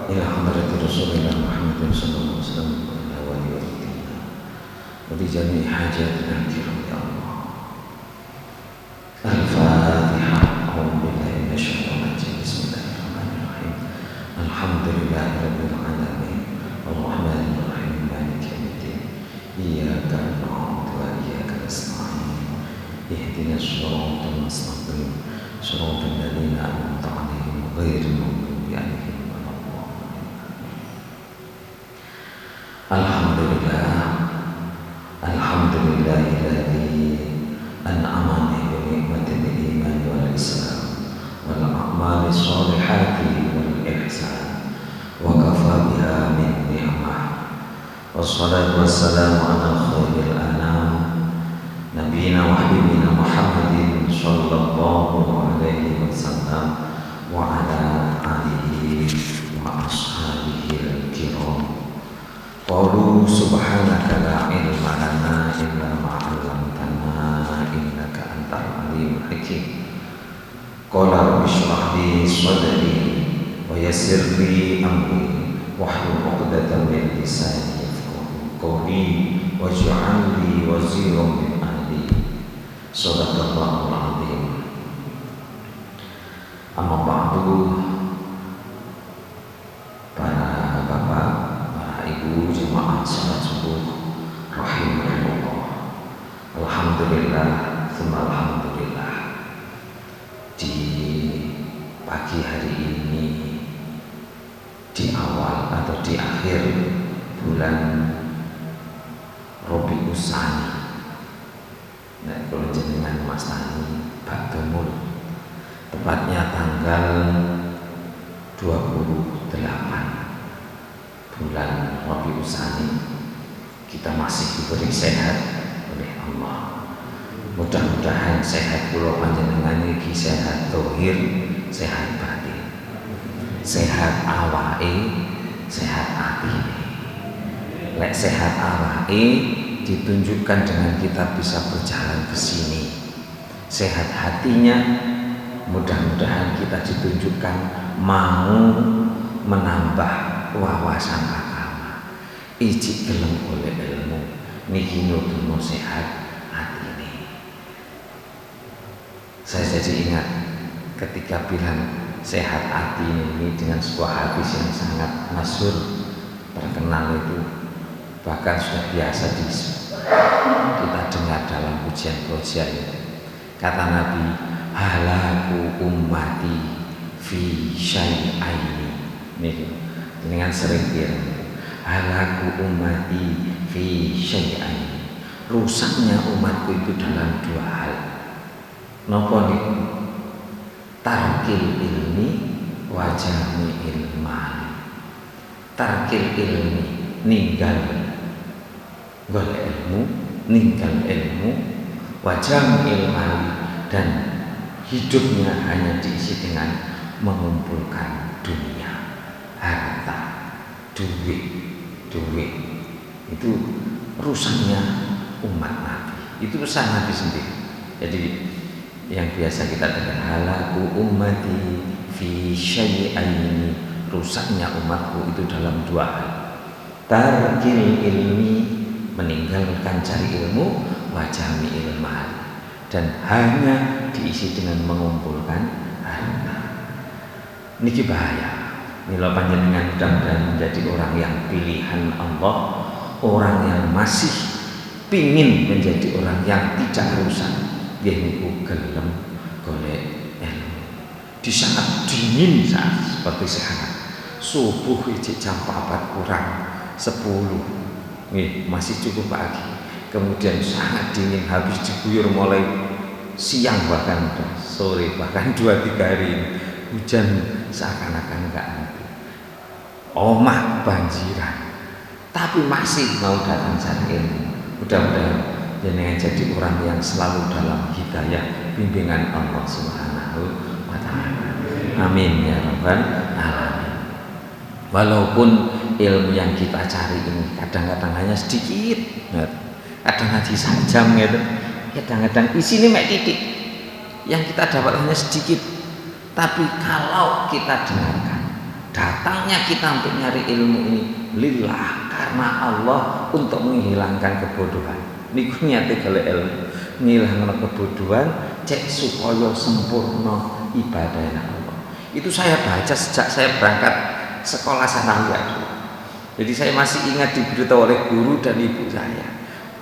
إلى حضرة رسول الله محمد صلى الله عليه وسلم وعلى آله وصحبه وبجميع حاجاتنا الكرام يا الله. الفاتحة. أعوذ بالله من الشيطان الرجيم. بسم الله الرحمن الرحيم. الحمد لله رب العالمين الرحمن الرحيم مالك يوم الدين إياك نعبد وإياك نستعين اهدنا الصراط المستقيم صراط الذين أنعمت عليهم غير المغضوب عليهم. Alhamdulillahilladzi an'amani bi ni'matil iman wal islam wal a'mali sholihati wal ihsan wa kafa biha min ni'mah. Wassalatu wassalamu ala khairil anam nabiyina wa habibina Muhammadin sallallahu alaihi wasallam wa ala alihi wa ashabihi al-kiram. Qalu subhanaka la ilma lana illa ma 'allamtana innaka antal alimul hakim. Qala rabbi shrah li sadri wa yassir li amri wahlul 'uqdatam min lisani yafqahu qawli waj'al li waziran min ahli. Shadaqallahul 'azim. Amma ba'du. Jemaah salat subuh rahimahullah. Alhamdulillah, tsumma alhamdulillah. Di pagi hari ini, di awal atau di akhir bulan Rabiul Tsani, nah kalau jenengan Mas Tani Bakdomul, tepatnya tanggal 28 bulan Rabiul Tsani, kita masih diberi sehat oleh Allah. Mudah-mudahan sehat kula panjenengan iki sehat zahir, sehat batin, sehat awake, sehat atine. Lek sehat awake ditunjukkan dengan kita bisa berjalan ke sini. Sehat hatinya mudah-mudahan kita ditunjukkan mau menambah wawasan agama, ijik gelem oleh ilmu niki nuduno sehat hati ini. Saya jadi ingat ketika bilang sehat hati ini dengan sebuah hadis yang sangat masyhur terkenal itu, bahkan sudah biasa kita dengar dalam pujian-pujian. Kata Nabi, halaku ummati fi syai'aini. Nih dengan sering bilang halaku ummati fi syai'ain, rusaknya umatku itu dalam dua hal. Napa niku? Tarkil ilmi wa jami'il mal. Tarkil ilmi, ninggal golek ilmu, ninggal ilmu, wa jami'il mal, dan hidupnya hanya diisi dengan mengumpulkan dunia, harta, duit itu rusaknya umat Nabi. Itu pesan Nabi sendiri. Jadi yang biasa kita dengar halaku ummati fi syai'aini, rusaknya umatku itu dalam dua hal. Tarkil ilmi, meninggalkan cari ilmu, wa jami'il mal, dan hanya diisi dengan mengumpulkan harta. Niki bahaya. Mila panjenengan mudah-mudahan menjadi orang yang pilihan Allah, orang yang masih pingin menjadi orang yang tidak rusak. Nggih niku gelem golek ilmu. Di saat dingin, saat seperti sekarang, subuh jam 4 kurang 10, masih cukup pagi. Kemudian sangat dingin, habis diguyur mulai siang bahkan sore, bahkan 2-3 hari ini hujan seakan-akan enggak nanti, omah banjiran, tapi masih mau datang cari ilmu. Mudah-mudahan jenengan jadi orang yang selalu dalam hidayah bimbingan Allah Subhanahu wa ta'ala. Amin ya rabbal alamin. Walaupun ilmu yang kita cari ini kadang-kadang hanya sedikit, kadang ngaji sajam gitu, kadang-kadang isinya mek titik, yang kita dapat hanya sedikit. Tapi kalau kita dengarkan datangnya kita untuk nyari ilmu ini lillah, karena Allah, untuk menghilangkan kebodohan. Niku niate golek ilmu, ngilangno kebodohan cek supaya sempurna ibadah Allah. Itu saya baca sejak saya berangkat sekolah sanawiyah. Jadi saya masih ingat diberitahu oleh guru dan ibu saya,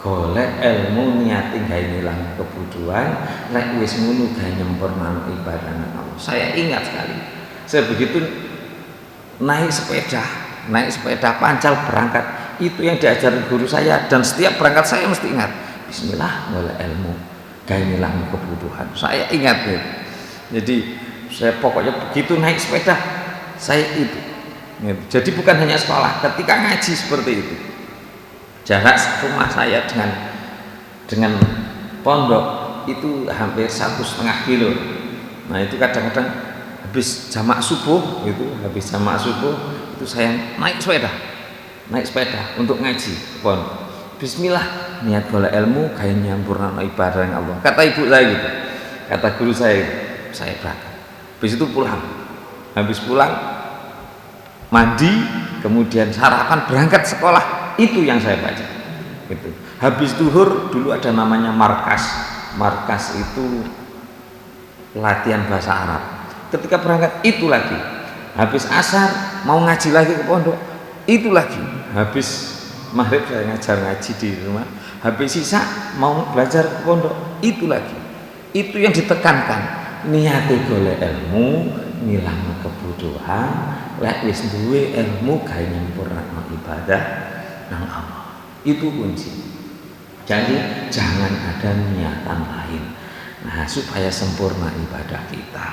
golek ilmu niate gawe ngilang kebodohan, lek wis ngono gawe nyempurnakno ibadah Allah. Saya ingat sekali. Saya begitu naik sepeda pancal berangkat, itu yang diajarin guru saya, dan setiap berangkat saya mesti ingat bismillah golek ilmu gawe ngilang kebodohan. Saya ingat ya. Jadi saya pokoknya begitu naik sepeda saya itu. Jadi bukan hanya sekolah, ketika ngaji seperti itu. Jarak rumah saya dengan pondok itu hampir 1,5 kilo. Nah itu kadang-kadang habis jamak subuh itu saya naik sepeda untuk ngaji pondok. Bismillah, niat golek ilmu kayak nyampurnakno ibadah yang Allah. Kata ibu saya gitu, kata guru saya gitu. Saya berangkat. Habis itu pulang. Habis pulang mandi, kemudian sarapan, berangkat sekolah. Itu yang saya baca. Gitu. Habis duhur dulu ada namanya markas. Markas itu latihan bahasa Arab. Ketika berangkat itu lagi. Habis asar mau ngaji lagi ke pondok. Itu lagi. Habis maghrib saya ngaji di rumah. Habis sisa mau belajar ke pondok. Itu lagi. Itu yang ditekankan. Niate golek ilmu, ngilangno kebodohan, lek wis duwe ilmu gawe nyempurnakno ibadah nang Allah. Itu kunci. Jadi jangan ada niatan lain. Nah, supaya sempurna ibadah kita.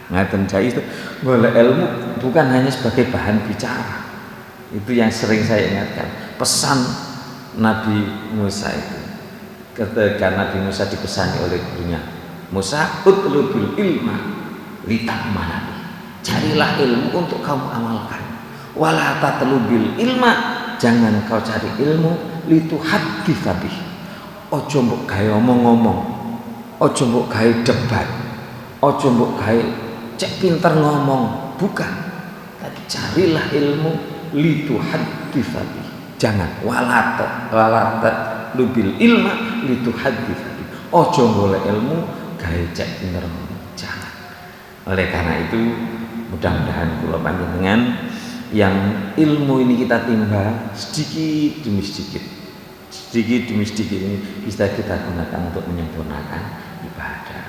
Ngaten jai itu golek ilmu bukan hanya sebagai bahan bicara. Itu yang sering saya ingatkan. Pesan Nabi Musa itu. Ketika Nabi Musa dipesani oleh gurunya, Musa, utlubil ilma litakmanabi. Carilah ilmu untuk kamu amalkan. Wala tatlubil ilma, jangan kau cari ilmu lituhaddits bih. Ojo mbok gawe omong-omong. Ojo mbok gawe debat. Ojo mbok gawe cek pinter ngomong, bukan. Tapi carilah ilmu lituhaddits bih. Jangan wala tatlubil ilma lituhaddits bih. Ojo golek ilmu gawe cek pinter ngomong, jangan. Oleh karena itu mudah-mudahan kula panjenengan yang ilmu ini kita timba sedikit demi sedikit ini bisa kita gunakan untuk menyempurnakan ibadah.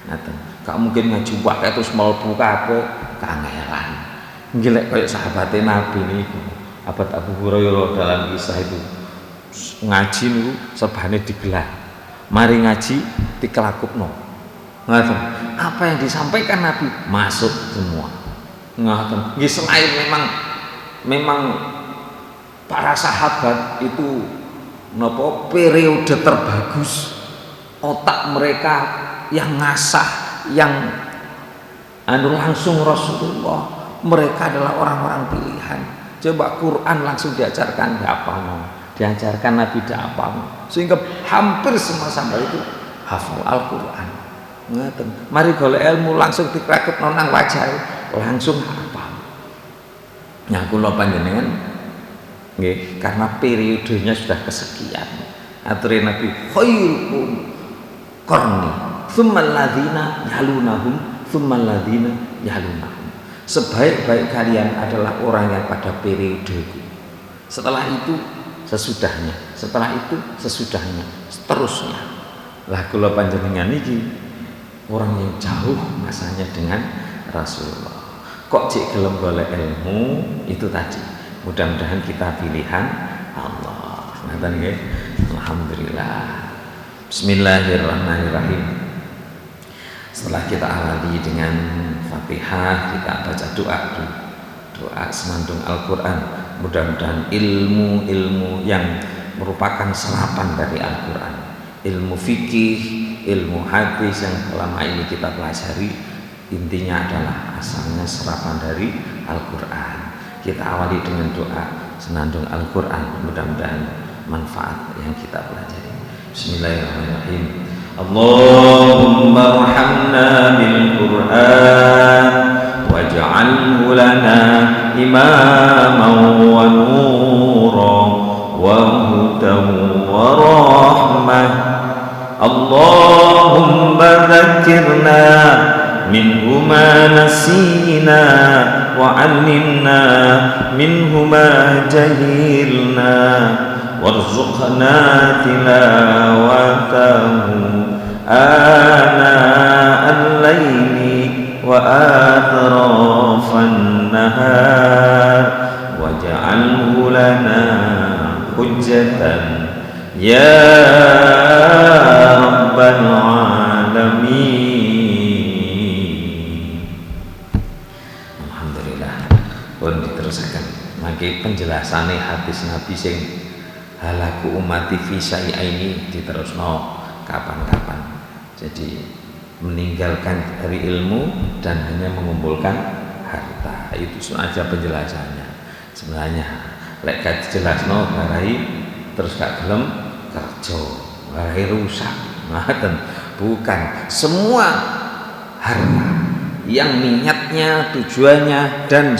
Ngaten. Gak mungkin ngaji wae terus mlebu kabeh kangelan. Nggih koyo sahabate Nabi niku, abad Abu Hurairah dalam kisah itu ngaji niku sebane digelar. Mari ngaji dikelakupno. Ngaten. Apa yang disampaikan Nabi masuk semua. Ngaten. Nggih selain memang para sahabat itu napa periode terbagus, otak mereka yang ngasah, yang langsung Rasulullah, mereka adalah orang-orang pilihan. Coba Quran langsung diajarkan diajarkan Nabi apa, sehingga hampir semua sahabat itu hafal Al-Quran. Mari golek ilmu langsung dikrakut nonang wajah langsung hafal. Nah kula panjenengan nggih karena periodenya sudah kesekian. Aturin Nabi khairukum qarni tsummal ladzina yalunahum tsummal ladzina yalunahum. Sebaik-baik kalian adalah orang yang pada periodeku. Setelah itu sesudahnya, setelah itu sesudahnya, seterusnya. Lah kula panjenengan niki orang yang jauh masanya dengan Rasulullah. Kok cek gelem golek ilmu itu tadi. Mudah-mudahan kita pilihan Allah. Ngoten nggih. Alhamdulillah. Bismillahirrahmanirrahim. Setelah kita awali dengan Fatihah, kita baca doa senandung Al-Quran. Mudah-mudahan ilmu-ilmu yang merupakan serapan dari Al-Quran, ilmu fikih, ilmu hadis yang selama ini kita pelajari, intinya adalah asalnya serapan dari Al-Quran. Kita awali dengan doa senandung Al-Quran, mudah-mudahan manfaat yang kita pelajari. Bismillahirrahmanirrahim. Allahumma rahamna bil Quran waj'alhu lana جهلنا منه ما نسينا وعلمنا منه ما جهلنا وارزقنا تلاوته آناء الليل وأطراف النهار واجعله لنا حجة يا رب العالمين. Alhamdulillah. Pun diterusaken mangke penjelasane hadis Nabi sing halaku umati fi syai'aini diterusno kapan-kapan. Jadi meninggalkan dari ilmu dan hanya mengumpulkan harta, itu saja penjelasannya. Sebenarnya lek gak dijelasno garai terus gak gelem kerja, garai rusak. Bukan semua harta yang niatnya, tujuannya dan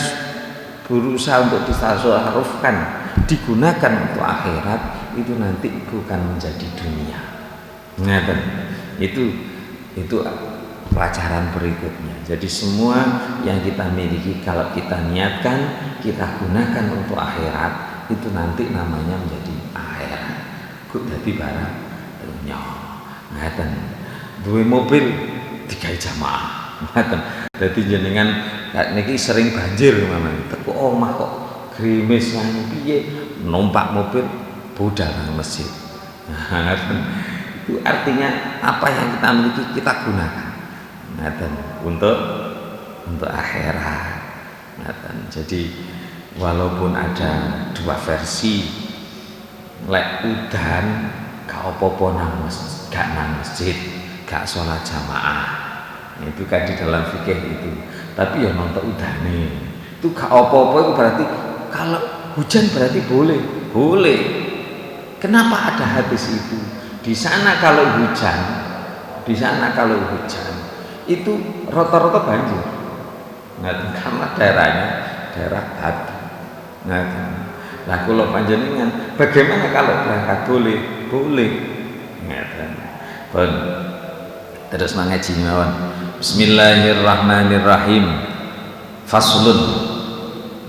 berusaha untuk ditasarrufkan digunakan untuk akhirat, itu nanti bukan menjadi dunia. Itu pelajaran berikutnya. Jadi semua yang kita miliki kalau kita niatkan, kita gunakan untuk akhirat, itu nanti namanya menjadi akhirat. Kok dadi barang dunya. Ngaten. Duwe mobil digawe jamaah. Ngaten. Dadi jenengan niki sering banjir mamane. Teko omah kok grimis nang piye numpak mobil budal nang masjid. Ngaten. Itu artinya apa yang kita miliki kita gunakan untuk akhirat. Jadi walaupun ada dua versi, lek udan gak apa-apa nang masjid, gak sholat jamaah, itu kan di dalam fikih itu. Tapi ya nonton udane itu gak apa-apa, itu berarti kalau hujan berarti boleh. Kenapa ada hadis itu? Di sana kalau hujan itu rata-rata banjir. Karena daerahnya daerah batu. Nah, kalau panjenengan bagaimana kalau berangkat boleh. Terus mengaji mawon. Bismillahirrahmanirrahim. Faslun.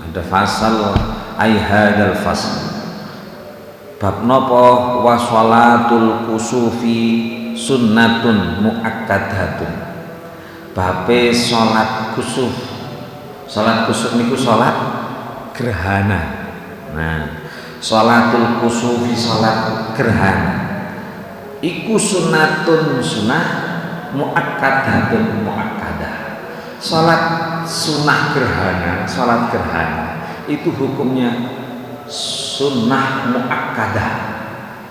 Ada fasal ai hadzal fasl. Bab napa wa sholatul kusufi sunnatun muakkadatun. Babe salat kusuf. Salat kusuf niku salat gerhana. Nah, sholatul kusufi salat gerhana iku sunnatun sunnah muakkadatun muakkadah. Salat sunnah gerhana, salat gerhana itu hukumnya sunnah muakkadah.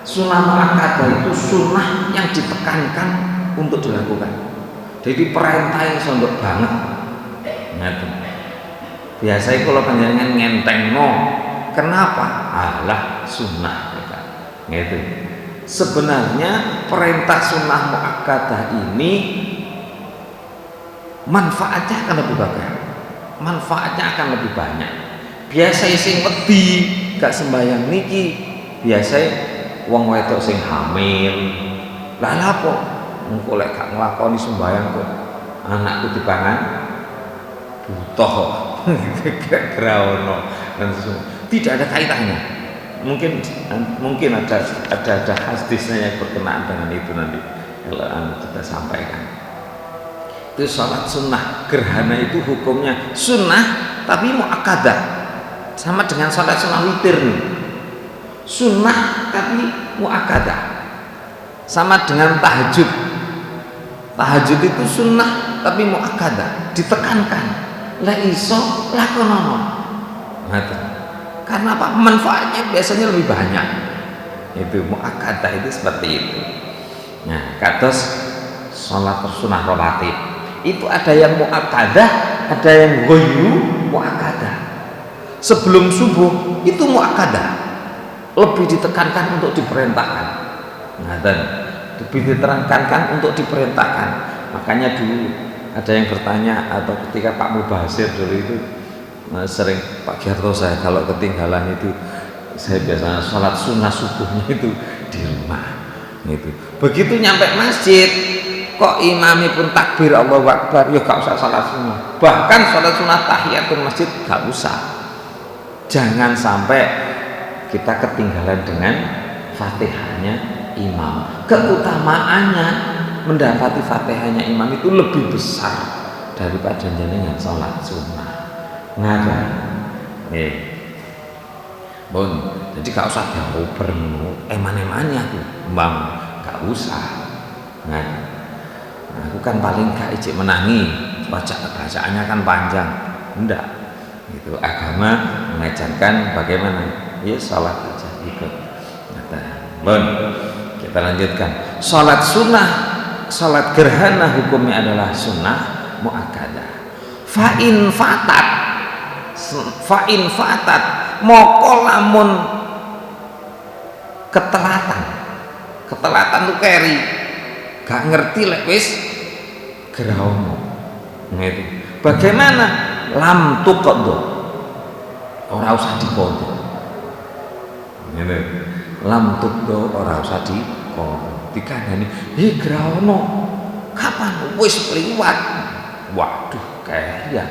Sunnah muakkadah itu sunnah yang ditekankan untuk dilakukan. Jadi perintah yang sondok banget. Biasanya kalau panjenengan ngentengno, kenapa? Alah sunnah. Gitu. Sebenarnya perintah sunnah muakkadah ini manfaatnya akan lebih banyak. Manfaatnya akan lebih banyak. Biasanya sing wedi gak sembahyang niki, biasanya wong wedok sing hamil. Lah apa? Engko lek gak nglakoni sembahyang kok anakku dipangan butuh. Graono. Tidak ada kaitannya. Mungkin ada hadisnya yang berkenaan dengan itu nanti kalau kita sampaikan. Itu salat sunnah gerhana itu hukumnya sunnah tapi muakkadah. Sama dengan sholat sunnah witir nih, sunnah tapi muakkadah. Sama dengan tahajud itu sunnah tapi muakkadah, ditekankan la iso lakonono. Karena apa? Manfaatnya biasanya lebih banyak. Itu muakkadah itu seperti itu. Nah, kados sholat sunnah rawatib itu ada yang muakkadah, ada yang ghairu muakkadah. Sebelum subuh itu muakkadah, lebih ditekankan untuk diperintahkan. Dan lebih ditekankan untuk diperintahkan. Makanya dulu ada yang bertanya, atau ketika Pak Mubasir dulu itu sering Pak Giarto, saya kalau ketinggalan itu saya biasanya sholat sunnah subuhnya itu di rumah. Gitu. Begitu nyampe masjid kok imami pun takbir Allahu Akbar, ya gak usah salat sunnah. Bahkan salat sunnah tahiyatul masjid gak usah. Jangan sampai kita ketinggalan dengan Fatihahnya imam. Keutamaannya mendapati Fatihahnya imam itu lebih besar daripada jenengan salat sunnah. Ngada. Bon, jadi gak usah dioper eman-emannya aku, Bang, gak usah. Nah, aku kan paling gak ijik menangi, bacaannya kan panjang. Enggak. Itu agama mengajarkan bagaimana ya salat aja ikut. Bon, kita lanjutkan. Salat sunnah, salat gerhana hukumnya adalah sunnah muakkadah. Fa'in fatat moko lamun ketelatan tuh keri gak ngerti lek wis geraono gitu. Bagaimana lam tuqaddo ora usah diqadha ngene, lam tuqaddo ora usah diqadha dikandani geraono kapan wis liwat, waduh kaya.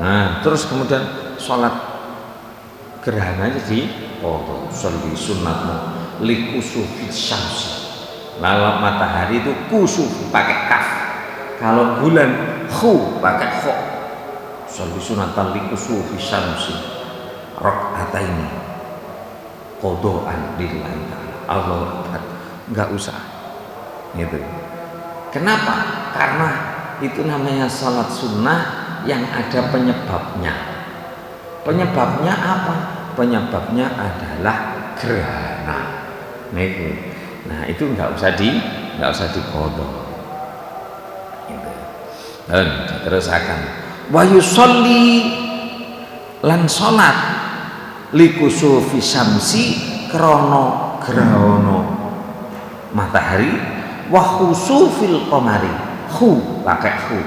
Nah terus kemudian sholat gerhana jadi sholli sunnatmu likusufi syamsi. Lalu matahari itu kusuf pakai kaf, kalau bulan khu pakai kho. Sholli sunnatan likusufi syamsi rakaataini qadaan lillahi ta'ala. Allahu Akbar, enggak usah gitu. Kenapa? Karena itu namanya salat sunnah yang ada penyebabnya. Penyebabnya apa? Penyebabnya adalah gerhana. Nah itu nggak usah diqadha. Gitu. Dan diterusakan. Wa yusolli lan salat likusufi syamsi krana grahana matahari wa khusufil qamari khu pakai khu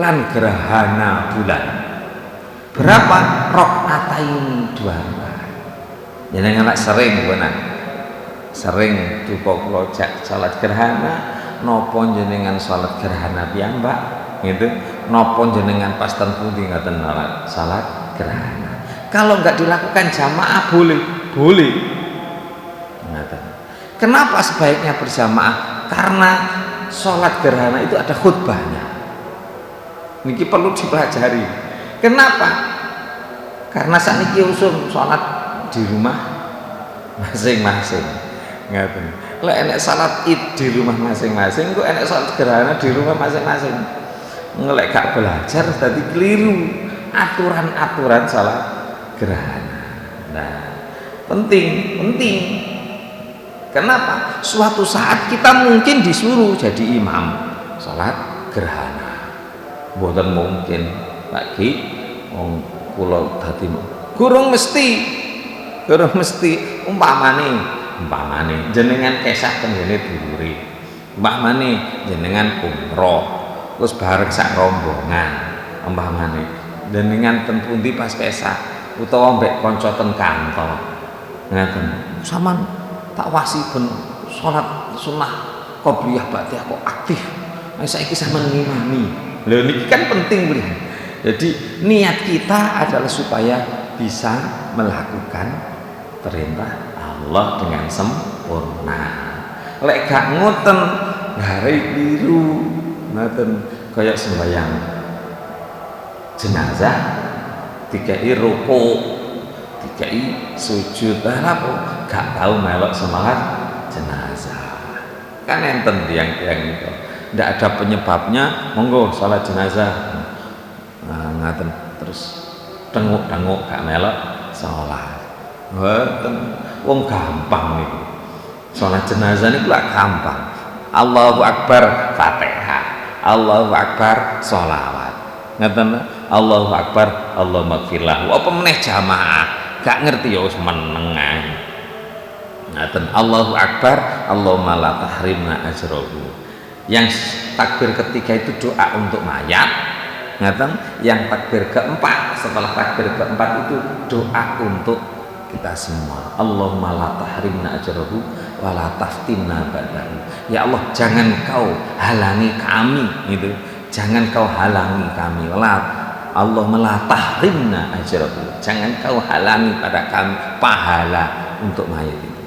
lan gerhana bulan. Berapa? Rakaataini 2 rakaat. Jenengan sering benar. Sering duka kula jak salat gerhana napa jenengan salat gerhana piyambak gitu. Napa jenengan pas ten pundi ngaten salat gerhana. Kalau enggak dilakukan jamaah boleh. Ngaten. Kenapa sebaiknya berjamaah? Karena salat gerhana itu ada khutbahnya. Niki perlu dipelajari. Kenapa? Karena sakniki usum sholat di rumah masing-masing. Ngaten. Lek enek salat Id di rumah masing-masing, kok enek salat gerhana di rumah masing-masing. Ngelek gak belajar tadi keliru aturan-aturan salat gerhana. Nah, penting. Kenapa? Suatu saat kita mungkin disuruh jadi imam salat gerhana. Mboten mungkin lagi wong kula dadi gurung mesti umpamane jenengan kesah tenggene dulure, umpamane jenengan umroh terus bareng sak rombongan, umpamane jenengan ten pundi pas kesah utawa mbek kanca ten kantor ngaten sampean tak wasi ben salat sunah qobliyah ba'diyah kok aktif saiki sampean ngimami. Lho niki kan penting beliau. Jadi niat kita adalah supaya bisa melakukan perintah Allah dengan sempurna. Lek gak ngoten hari biru ngoten kaya sembahyang jenazah dikai ruku dikai sujud apa gak tahu melok semangat jenazah. Kan enten tiang-tiang itu ndak ada penyebabnya monggo salat jenazah. Ngaten terus tenguk-tenguk gak melok salat. Mboten wong gampang niku. Salat jenazah niku lak gampang. Allahu Akbar Fatihah, Allahu Akbar sholawat. Ngaten Allahu Akbar Allahumma gfirlah. Apa meneh jamaah gak ngerti ya wis meneng ae. Ngaten Allahu Akbar Allahumma la tahrimna ajrahu. Yang takbir ketiga itu doa untuk mayat. Ngaten yang takbir keempat, setelah takbir keempat itu doa untuk kita semua. Allahumma la tahrimna ajrahu wala taftinna ba'dahu. Ya Allah, jangan kau halangi kami gitu. Jangan kau halangi kami. Allah melatahrimna ajrahu. Jangan kau halangi pada kami pahala untuk mayat itu.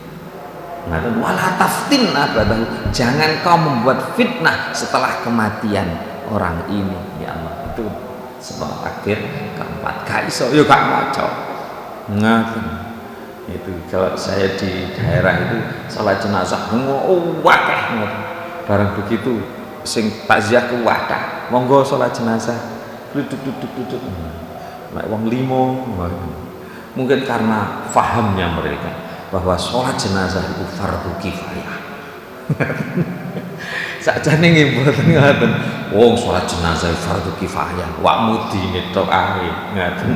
Wala taftinna ba'dahu. Jangan kau membuat fitnah setelah kematian orang ini. Ya Allah, itu sebab takbir keempat. Gak iso yo gak maca. Itu kalau saya di daerah itu salat jenazah wakeh ngoten. Barang begitu sing takziah ke wadah, monggo salat jenazah. Duduk. Nek wong limo, mungkin karena fahamnya mereka bahwa salat jenazah itu fardu kifayah. Sakjane nggih mboten ngoten. Wong salat jenazah fardu kifayah, wak mudine tok ae. Ngoten.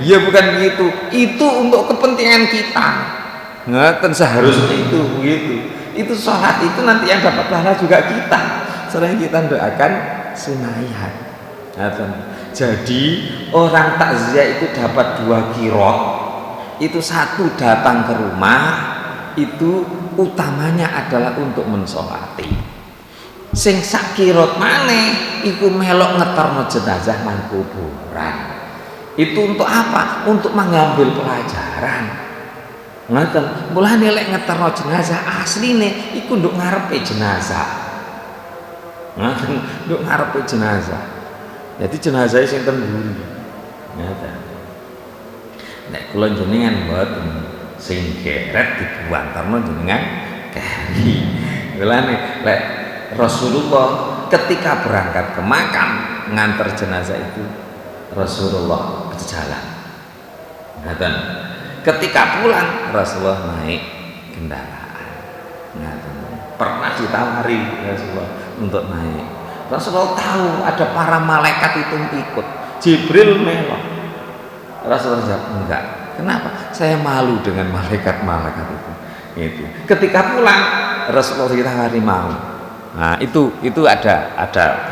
Ya bukan begitu. Itu untuk kepentingan kita. Ngoten seharusnya itu begitu. Itu salat itu nanti yang dapat pahala juga kita. Selain kita doakan sunayat. Ngoten. Jadi orang takziah itu dapat 2 qiraat. Itu satu datang ke rumah, itu utamanya adalah untuk mensolati. Sing sak qiraat maneh iku melok ngeterno jenazah nang kuburan. Itu untuk apa? Untuk mengambil pelajaran. Ngoten. Mulane lek ngeterno jenazah asline iku nduk ngarepe jenazah. Ngoten, nduk ngarepe jenazah. Jadi jenazah sing ten mburi. Ngoten. Nek kula jenengan mboten sing geret dibuantarno jenengan kari. Mulane lek Rasulullah ketika berangkat ke makam nganter jenazah itu Rasulullah berjalan. Ngoten. Ketika pulang Rasulullah naik kendaraan. Ngoten. Pernah ditawari Rasulullah untuk naik. Rasulullah tahu ada para malaikat itu ikut. Jibril melok. Rasulullah jawab enggak. Kenapa? Saya malu dengan malaikat-malaikat itu. Itu. Ketika pulang Rasulullah ditawari mau. Nah, itu ada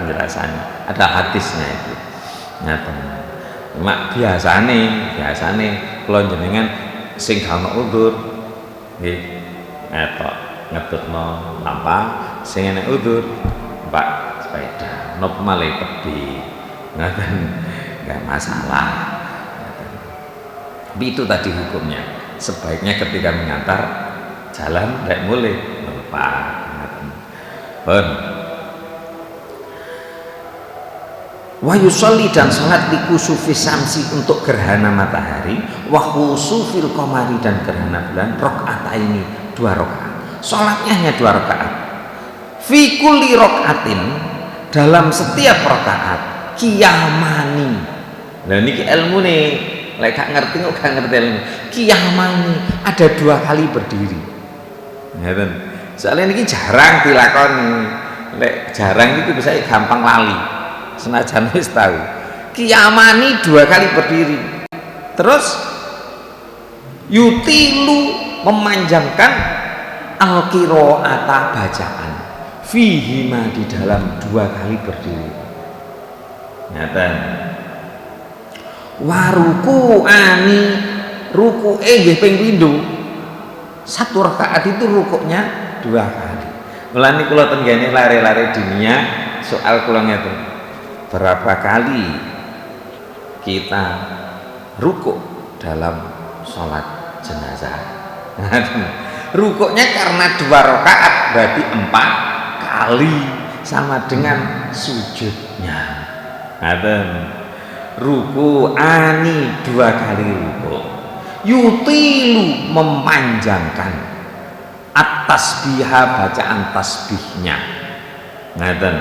penjelasannya, ada hadisnya itu. Ngaten. Cuma biasane kula jenengan sing gak ono udzur nggih etok ngetutno lampah, sing enek udzur Pak sepeda, nop malih pedhi. Ngaten. Enggak masalah. Tapi itu tadi hukumnya. Sebaiknya ketika mengantar jalan tidak boleh melepas. Wa yusolli dan salat di kusufi samsi untuk gerhana matahari, wa khusufil qamari dan gerhana bulan, rakaataini 2 rakaat. Salatnya hanya 2 rakaat. Fi kulli rakaatin, dalam setiap rakaat qiyamani. Lah niki ilmune lek gak ngerti kok gak ngerti ilmu. Qiyamani ada 2 kali berdiri. Ngeten. Soalnya niki jarang dilakoni. Lek jarang itu bisa gampang lali. Senajan wis tahu. Qiyamani 2 kali berdiri. Terus yutilu memanjangkan al-qiraata bacaan. Fihi ma di dalam 2 kali berdiri. Ngaten. Waruku ani ruku'e nggih ping pindho. 1 rakaat itu rukuknya 2 kali. Mulane kula tenggene lare-lare dunia soal kula ngeten. Berapa kali kita rukuk dalam sholat jenazah? Rukuknya karena 2 rakaat berarti 4 kali sama dengan sujudnya. Ruku ani 2 kali rukuk. Yutilu memanjangkan at-tasbiha bacaan tasbihnya. Ngaten.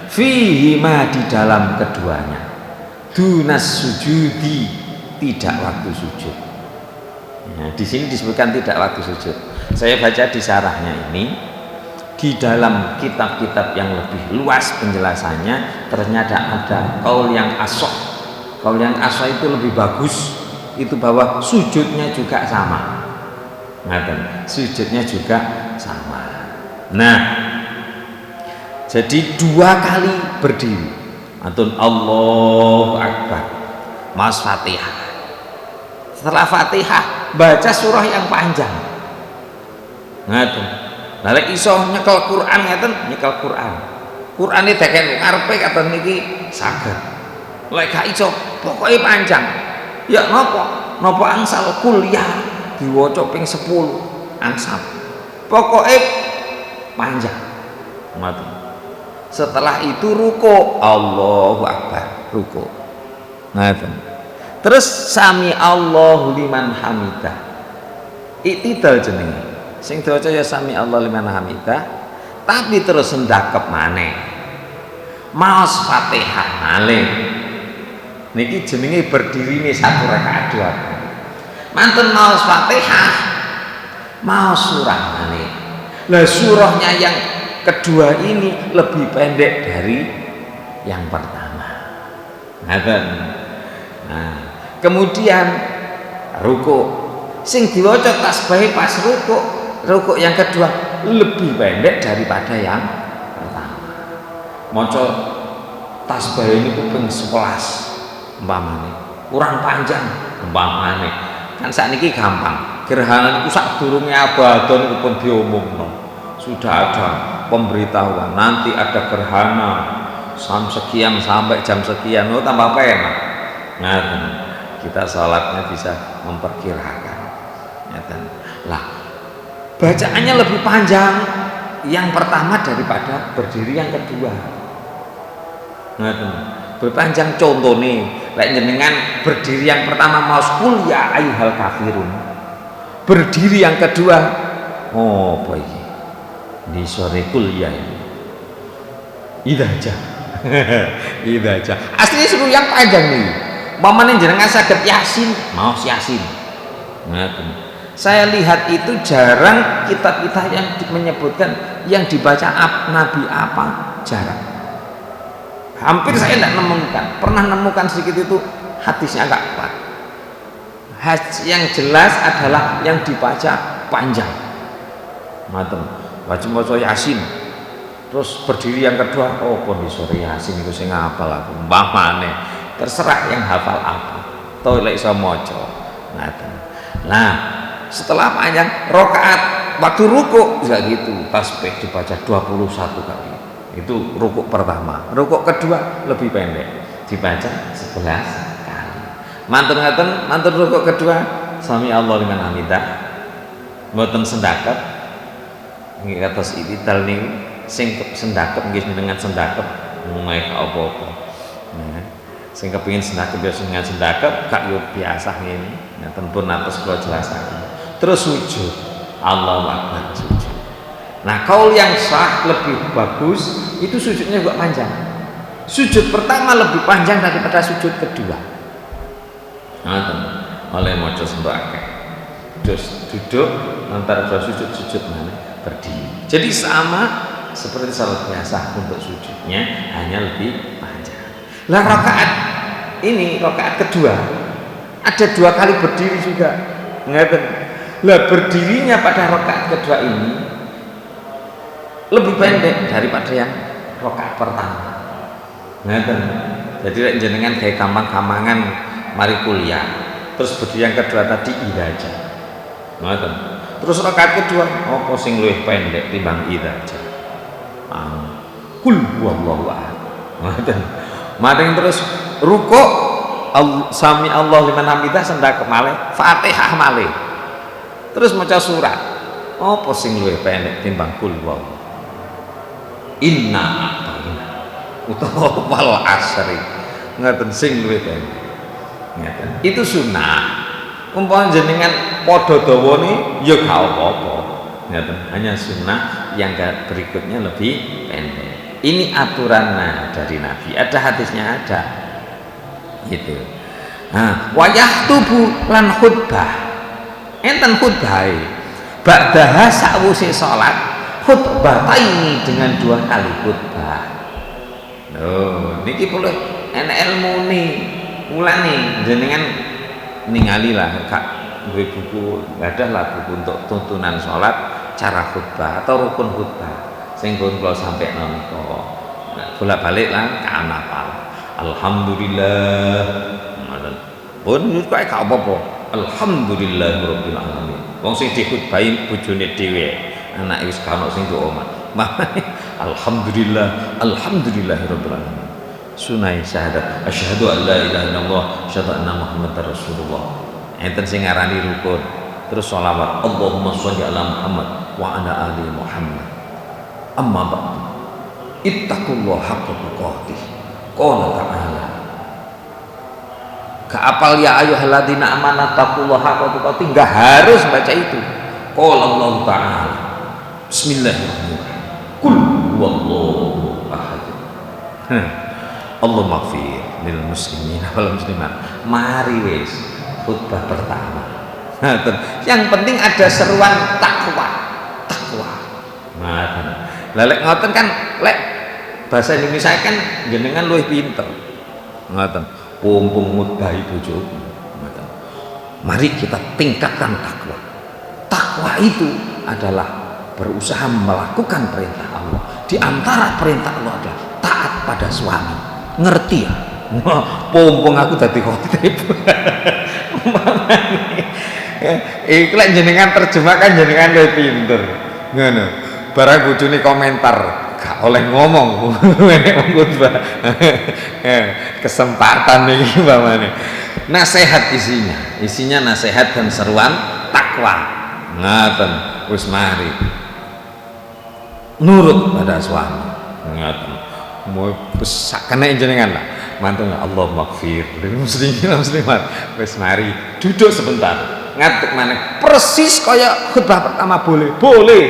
Fihi ma di dalam keduanya. Dunas sujudi tidak waktu sujud. Nah, di sini disebutkan tidak waktu sujud. Saya baca di syarahnya ini, di dalam kitab-kitab yang lebih luas penjelasannya ternyata ada qaul yang ashah. Qaul yang ashah itu lebih bagus, itu bahwa sujudnya juga sama. Ngaten, sujudnya juga sama. Nah, jadi 2 kali berdiri. Antun Allahu Akbar. Mas Fatihah. Setelah Fatihah baca surah yang panjang. Ngaten. Lah lek iso nyekel Quran ngeten, nyekel Quran. Qurane deken karepe katon niki saged. Lek gak iso, pokoke panjang. Ya napa? Napa angsal kuliah diwaca ping 10 angsal. Pokoke panjang. Ngoten. Setelah itu ruku, Allahu Akbar, ruku. Ngoten. Terus sami Allahu liman hamidah. Iktidal jenenge. Sing diwaca ya sami Allah liman hamidah, tapi terus ndakep maneh. Maos Fatihah malih. Niki jenenge berdiri nih satu rakaat dua. Mantun maos Fatihah, maos surah malih. Lah surahnya yang kedua ini lebih pendek dari yang pertama. Nah, kemudian ruku. Sing diwaca tasbih pas ruku yang kedua lebih pendek daripada yang pertama. Maca tasbih ini kuping 11 umpamane, kurang panjang umpamane. Kan sakniki gampang. Gerhana niku sadurunge abadon niku pun diumumno. Sudah ada pemberitahuan nanti ada gerhana jam sekian sampai jam sekian. Oh, tambah penak. Nah, kita sholatnya bisa memperkirakan. Lah, bacaannya lebih panjang yang pertama daripada berdiri yang kedua. Berpanjang contoh nih, lek jenengan berdiri yang pertama maos qul ya ayyuhal kafirun. Berdiri yang kedua, oh boy, di sore qul ya idaja. Idaja. Asli suruh yang panjang nih. Mamane jenengan saged Yasin, maos Yasin. Saya lihat itu jarang kitab-kitab yang menyebutkan yang dibaca Nabi apa, jarang. Hampir saya tidak nemukan. Pernah nemukan sedikit itu hadisnya agak kuat. Yang jelas adalah yang dibaca panjang. Baca Yasin. Terus berdiri yang kedua, oh pun di sore Yasin itu saya ngapal aku. Mbahane terserah yang hafal apa. Toilet iso maca. Nah, setelah panjang rakaat waktu ruku juga gitu, tasbih dibaca 21 kali. Itu ruku pertama. Ruku kedua lebih pendek, dibaca 11 kali. Mantun ruku kedua sami Allah liman hamidah. Mboten sendakep. Nggih kados iktidal niku sing sendakep nggih dengan sendakep mulai apa-apa. Sing kepengin sendakep ya dengan sendakep, gak yo biasa ngene. Ngaten pun atus kula jelasaken. Terus sujud, Allahu Akbar sujud. Nah, kaul yang sah lebih bagus itu sujudnya juga panjang. Sujud pertama lebih panjang daripada sujud kedua. Oleh maca sembake. Terus duduk antara dua sujud mana berdiri. Jadi sama seperti salat biasa, untuk sujudnya hanya lebih panjang. Lah rakaat ini rakaat kedua ada 2 kali berdiri juga. Lah berdirinya pada rakaat kedua ini lebih pendek daripada yang rakaat pertama. Jadi jenengan kayak gampang-gampangan mari kuliah, terus berdiri yang kedua tadi idaja. Terus rakaat kedua apa sing luwih pendek timbang idaja. Kul huwallahu ahad. Maring terus ruku sami Allah liman hamidah sendakep malih, Fatihah malih. Terus maca surat. Apa sing luwih pendek timbang kul wa. Inna a'tayna. Utawa wal asri. Ngoten sing luwih pendek. Ngoten. Itu sunnah. Umpama jenengan padha dawane ya gak apa-apa. Ngoten. Hanya sunnah yang berikutnya lebih pendek. Ini aturan dari Nabi. Ada hadisnya ada. Gitu. Wayah tubuh lan khutbah. Enten khutbah ba'daha sakwise salat khutbah ini dengan 2 kali khutbah. Loh, niki boleh enak ilmu nih, mulane jenengan ningali lah kak duwe buku, ada lah buku untuk tuntunan salat cara khutbah atau rukun khutbah. Sing kula sampai nonton bolak-balik lah kan apal. Alhamdulillah. Pun kok gak apa-apa. Alhamdulillahirabbil alamin. Wong sing dikhutbahi bojone dhewe. anak wis kana sing nduk omah. Alhamdulillah, alhamdulillahirabbil alamin. Sunai syahadat asyhadu an la ilaha illallah asyhadu anna muhammadar rasulullah. Enten sing ngarani rukun. Terus sholawat Allahumma sholli ala Muhammad wa ala ali Muhammad. Amma ba'du. Ittaqullaha haqqa tuqatih. Qala ta'ala. Ka'apal ya ayyuhalladzina amanu taqullaha haqqa tuqatih, enggak harus baca itu. Qala Allah ta'ala. Bismillahirrahmanirrahim. Qul huwallahu ahad. Allah maghfir lil muslimin wal muslimat. Mari wis khutbah pertama. Yang penting ada seruan takwa. Takwa. Ngoten. Lah lek ngoten kan lek bahasa Indonesia kan jenengan luwih pinter. Ngoten. Pumpung mudhahi bojoku. Ngoten. Mari kita tingkatkan takwa. Takwa itu adalah berusaha melakukan perintah Allah. Di antara perintah Allah adalah taat pada suami. Ngerti ya? Pompong aku dadi khotib. Iku lek jenengan terjemahkan jenengan luwih pinter. Ngono. Barang bojone komentar, gak oleh ngomong. Nek khotbah. Kesempatan iki umpamane. Nasihat isinya. Isinya nasihat dan seruan takwa. Ngaten, wis mari. Nurut pada suami. Ngaten. Mau besak kena jenengan lah. Mantun Allah maghfir lil muslimin muslimat. Wis mari duduk sebentar. Ngadeg maneh persis kaya khutbah pertama boleh. Boleh.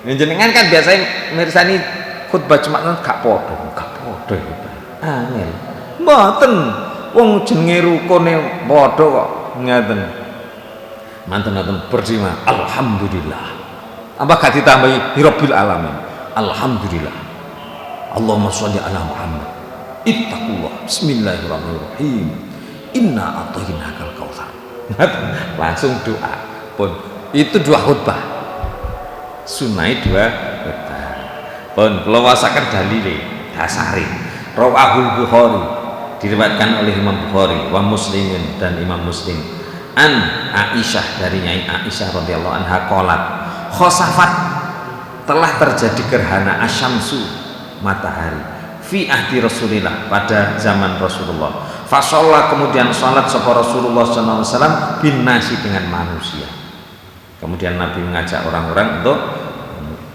Jenengan kan biasanya mirsani khutbah cuma gak padha, gak padha. Angel. Mboten. Wong jenenge rukune padha kok. Ngaten. Mantun bersima. Alhamdulillah. Apa gak ditambahi rabbil alamin. Alhamdulillah. Allahumma sholli ala Muhammad. Ittaqullah. Bismillahirrahmanirrahim. Inna a'tainakal kautsar. Langsung doa. Pun itu dua khutbah. Sunai dua khutbah. Pun kula wasaken dalile dasare. Rawahul Bukhari, diriwayatkan oleh Imam Bukhari wa Muslimin dan Imam Muslim. An Aisyah, dari Nyai Aisyah radhiyallahu anha qalat, khosafat, telah terjadi gerhana asyamsu, matahari, fi ahdi Rasulillah, pada zaman Rasulullah. Fasholla, kemudian salat sapa Rasulullah sallallahu alaihi wasallam bin nasi, dengan manusia. Kemudian Nabi mengajak orang-orang untuk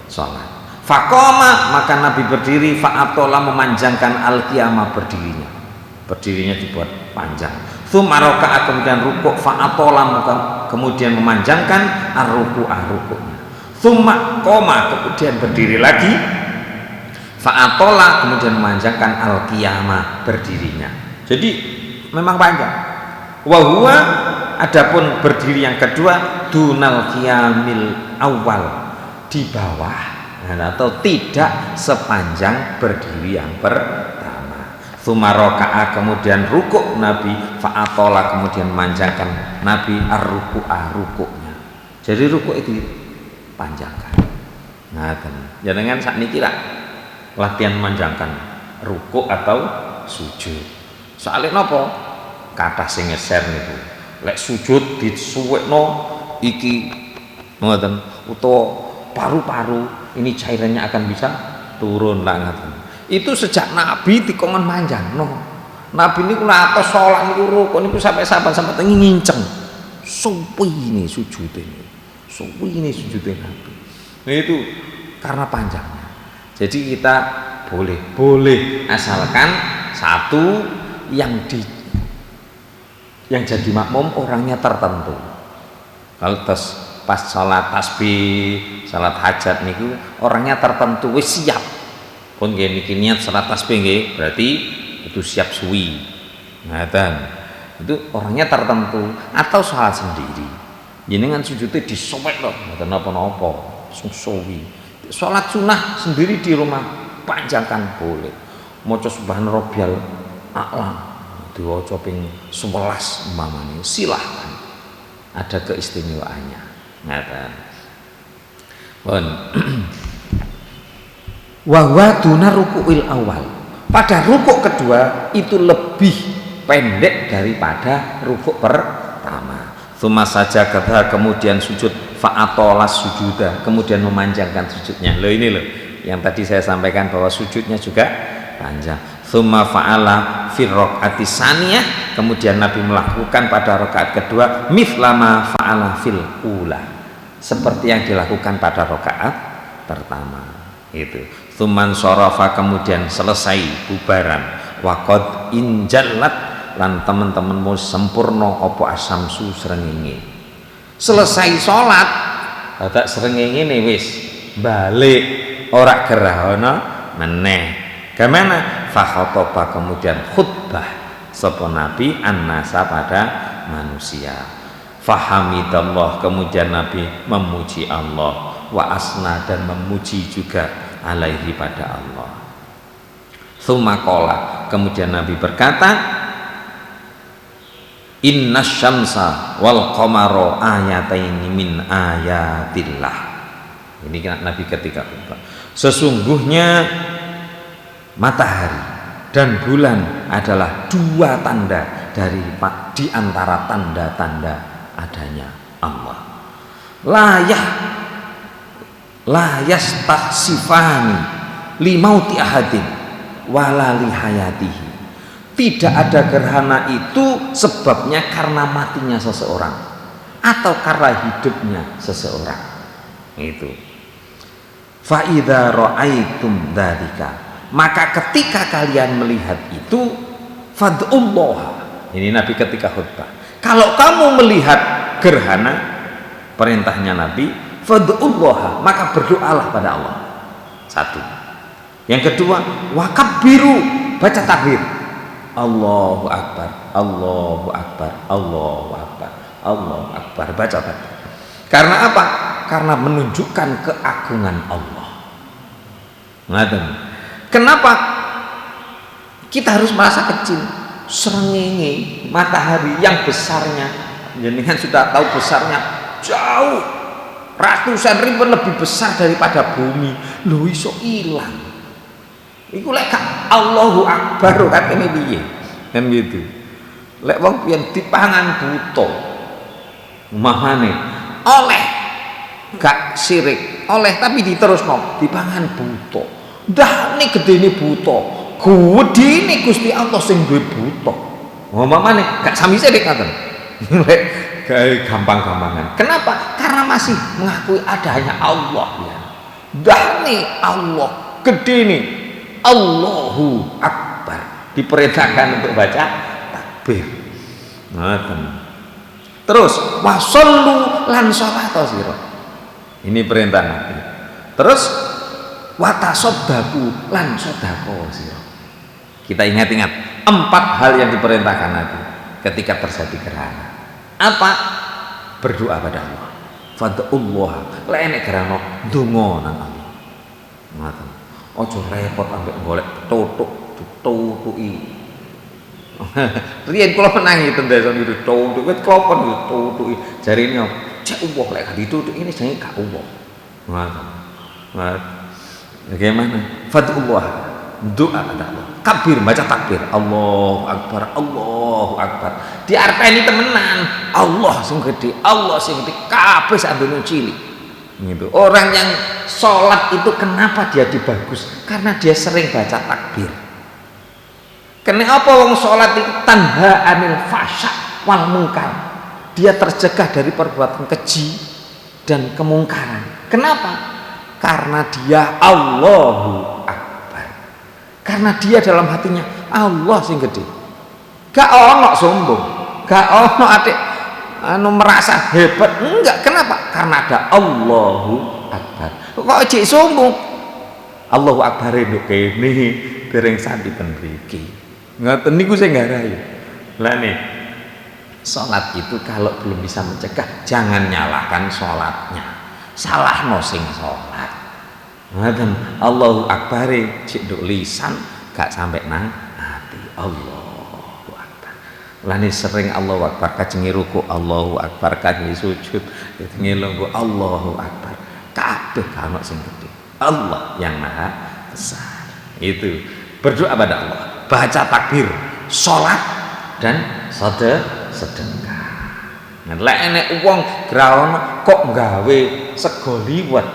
salat. Faqama, maka Nabi berdiri, fa'atola, memanjangkan al-qiyamah, berdirinya dibuat panjang. Tsumma raka'a, kemudian rukuk, fa'atola, kemudian memanjangkan ar-ruku'ah, rukuknya. Tsumma qoma, kemudian berdiri lagi, fa'atola, kemudian memanjangkan al-qiyamah, berdirinya. Jadi memang panjang. Wa huwa, adapun berdiri yang kedua, dunal qiyamil awal, di bawah atau tidak sepanjang berdiri yang pertama. Tsumma raka'a, kemudian rukuk Nabi, fa'atola, kemudian memanjangkan Nabi ar-ruku'ah, rukuknya. Jadi rukuk itu panjangkan. Ngaten. Jangan sakniki lah latihan memanjangkan rukuk atau sujud. Soalnya napa? Kathah sing ngeser niku. Lek sujud disuwekno iki ngoten, utawa paru-paru ini cairannya akan bisa turun lah ngaten. Itu sejak Nabi dikongkon manjangno. Nabi niku atos salat niku rukuk niku sampai nginceng. Suwi ini sujud ini. Suwi ini sujud Nabi. Nah itu karena panjangnya. Jadi kita boleh asalkan satu yang jadi makmum orangnya tertentu. Kalau pas salat tasbih, salat hajat niku orangnya tertentu wis siap. Pun nggih niki niat salat tasbih nggih, berarti itu siap suwi. Ngaten. Itu orangnya tertentu atau salat sendiri. Jenengan sujudnya disowek lho, mboten napa-napa, suwi. Salat sunah sendiri di rumah panjangkan boleh. Maca subhana rabbiyal a'la diwaca ping 11 umpamane, silahkan. Ada keistimewaannya. Ngaten. Pun wa huwa duna ruku'il awal. Pada rukuk kedua itu lebih pendek daripada rukuk pertama. Tsumma sajada, kemudian sujud, fa'atolas sujuda, kemudian memanjangkan sujudnya. Loh ini loh yang tadi saya sampaikan bahwa sujudnya juga panjang. Tsumma fa'ala fi raq'ati tsaniyah, kemudian Nabi melakukan pada rakaat kedua mithlama fa'ala fil ula, seperti yang dilakukan pada rakaat pertama. Itu tsumman sharafa, kemudian selesai bubaran, waqad injallat, lan teman-temanmu sempurna apa asamsu srengenge. Selesai sholat dadak srengenge wis balik, ora gerahana meneh. Gimana? Fakhotoba, kemudian khutbah sapa Nabi annasa pada manusia. Fahamidallah, kemudian Nabi memuji Allah, wa asna, dan memuji juga alaihi pada Allah. Tsumma qala, kemudian Nabi berkata, inna syamsa wal qamara ayataini min ayatillah. Ini kan Nabi ketika khutbah, sesungguhnya matahari dan bulan adalah dua tanda di antara tanda-tanda adanya Allah. La yastahsifani limauti ahadin wala lihayatihi. Tidak ada gerhana itu sebabnya karena matinya seseorang atau karena hidupnya seseorang. Itu. Fa idza ra'aitum dzalika, maka ketika kalian melihat itu, fad'ullah. Ini Nabi ketika khutbah. Kalau kamu melihat gerhana, perintahnya Nabi, fad'ullah, maka berdoalah pada Allah. Satu. Yang kedua, wakabbiru, baca takbir. Allahu akbar, Allahu akbar, Allahu akbar, Allahu akbar, baca takbir. Karena apa? Karena menunjukkan keagungan Allah. Ngaten. Kenapa kita harus merasa kecil? Srengenge matahari yang besarnya, jenengan sudah tahu besarnya, jauh ratusan ribu lebih besar daripada bumi. Lho iso ilang. Iku lek Allahu akbar katene piye? Kan gitu. Lek wong piyen dipangan buta. Mahane oleh gak sirik, oleh tapi diterusno dipangan buta. Dah ini gede ini buta, gede ini Gusti Allah sing duwe buta. Ngomongane gak sami sedek ngaten. Kayak gampang-gampangan. Kenapa? Karena masih mengakui adanya Allah ya. Dah ini Allah gede ini, Allahu Akbar, diperintahkan untuk baca takbir. Ngaten. Terus wasallu lan sholata sira. Ini perintah Nabi. Terus watasodaku lan sodako sira. Kita ingat-ingat 4 hal yang diperintahkan Nabi ketika terjadi gerhana. Apa? Berdoa pada Allah. Fad'ullah, lek nek gerhana ndonga nang Allah. Ngoten. Aja repot ambek golek tutuk ditutuki. Riyen kula menangi ten desa niku tutuk wit klopon ditutuki. Jarine cek Allah lek gak ditutuk ini jenenge gak Allah. Ngoten. Bagaimana? Fad'ullah, doa pada Allah. Kabir, baca takbir. Allahu Akbar, Allahu Akbar. Diarteni temenan. Allah sing gede, Allah sing gede. Kabeh sak donya cilik. Gitu. Orang yang sholat itu kenapa dia dibagus? Karena dia sering baca takbir. Kenapa wong sholat itu tanha anil fasya wal mungkar? Dia tercegah dari perbuatan keji dan kemungkaran. Kenapa? Karena dia Allahu Akbar. Karena dia dalam hatinya Allah sing gede. Gak ono sombong, gak ono adik merasa hebat, enggak. Kenapa? Karena ada Allahu Akbar. Kok cek sombong? Allahu Akbar nduk kene dereng sandi ten mriki. Ngoten niku sing ngarai. Lah nih, salat itu kalau belum bisa mencegah, jangan nyalahkan salatnya. Salahno sing salat. Ngoten, Allahu Akbar cek nduk lisan gak sampai nang hati. Allahu Akbar. Lani sering Allahu Akbar kajengi ruku, Allahu Akbar kajengi sujud, kajengi lungguh, Allahu Akbar. Kabeh kana sing gede. Allah yang Maha Besar. Itu berdoa pada Allah, baca takbir, salat dan sedekah. Lek enek wong graono kok gawe sego liwet,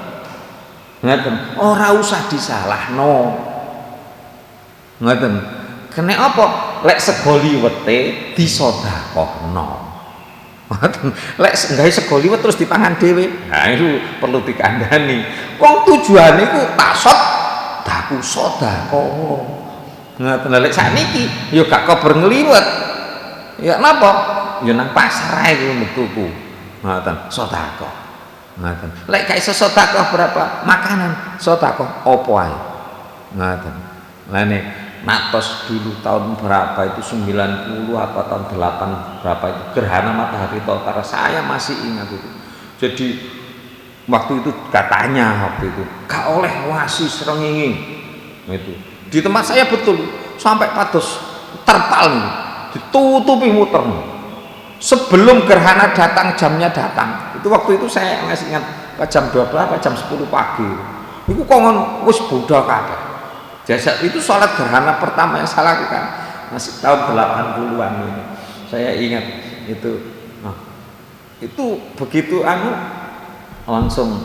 ngoten, ora usah disalahno. Ngoten. Kene apa? Lek sego liwete disedekahno. Ngoten. Lek gawe sego liwet terus dipangan dhewe, nah itu perlu dikandani. Wong tujuane iku tasot daku sedekah. Ngoten. Lek sakniki ya gak kober ngliwet. Ya napa? Ya nang pasar ae ku tuku. Ngoten, sedekah. Ngoten. Lek gak iso sedekah berapa? Makanan sedekah apa ae. Ngoten. Lane natos dulu tahun berapa itu 90 apa tahun 8 berapa itu gerhana matahari total, saya masih ingat itu. Jadi waktu itu katanya waktu itu gak oleh wasi srengenge itu di tempat saya betul sampai pados terpal nih ditutupi muter sebelum gerhana datang, jamnya datang itu. Waktu itu saya masih ingat jam 12 apa jam 10 pagi itu kongon wis bodho kabeh. Jasa itu sholat gerhana pertama yang saya lakukan masih tahun 80-an ini. Saya ingat itu. Nah, itu begitu langsung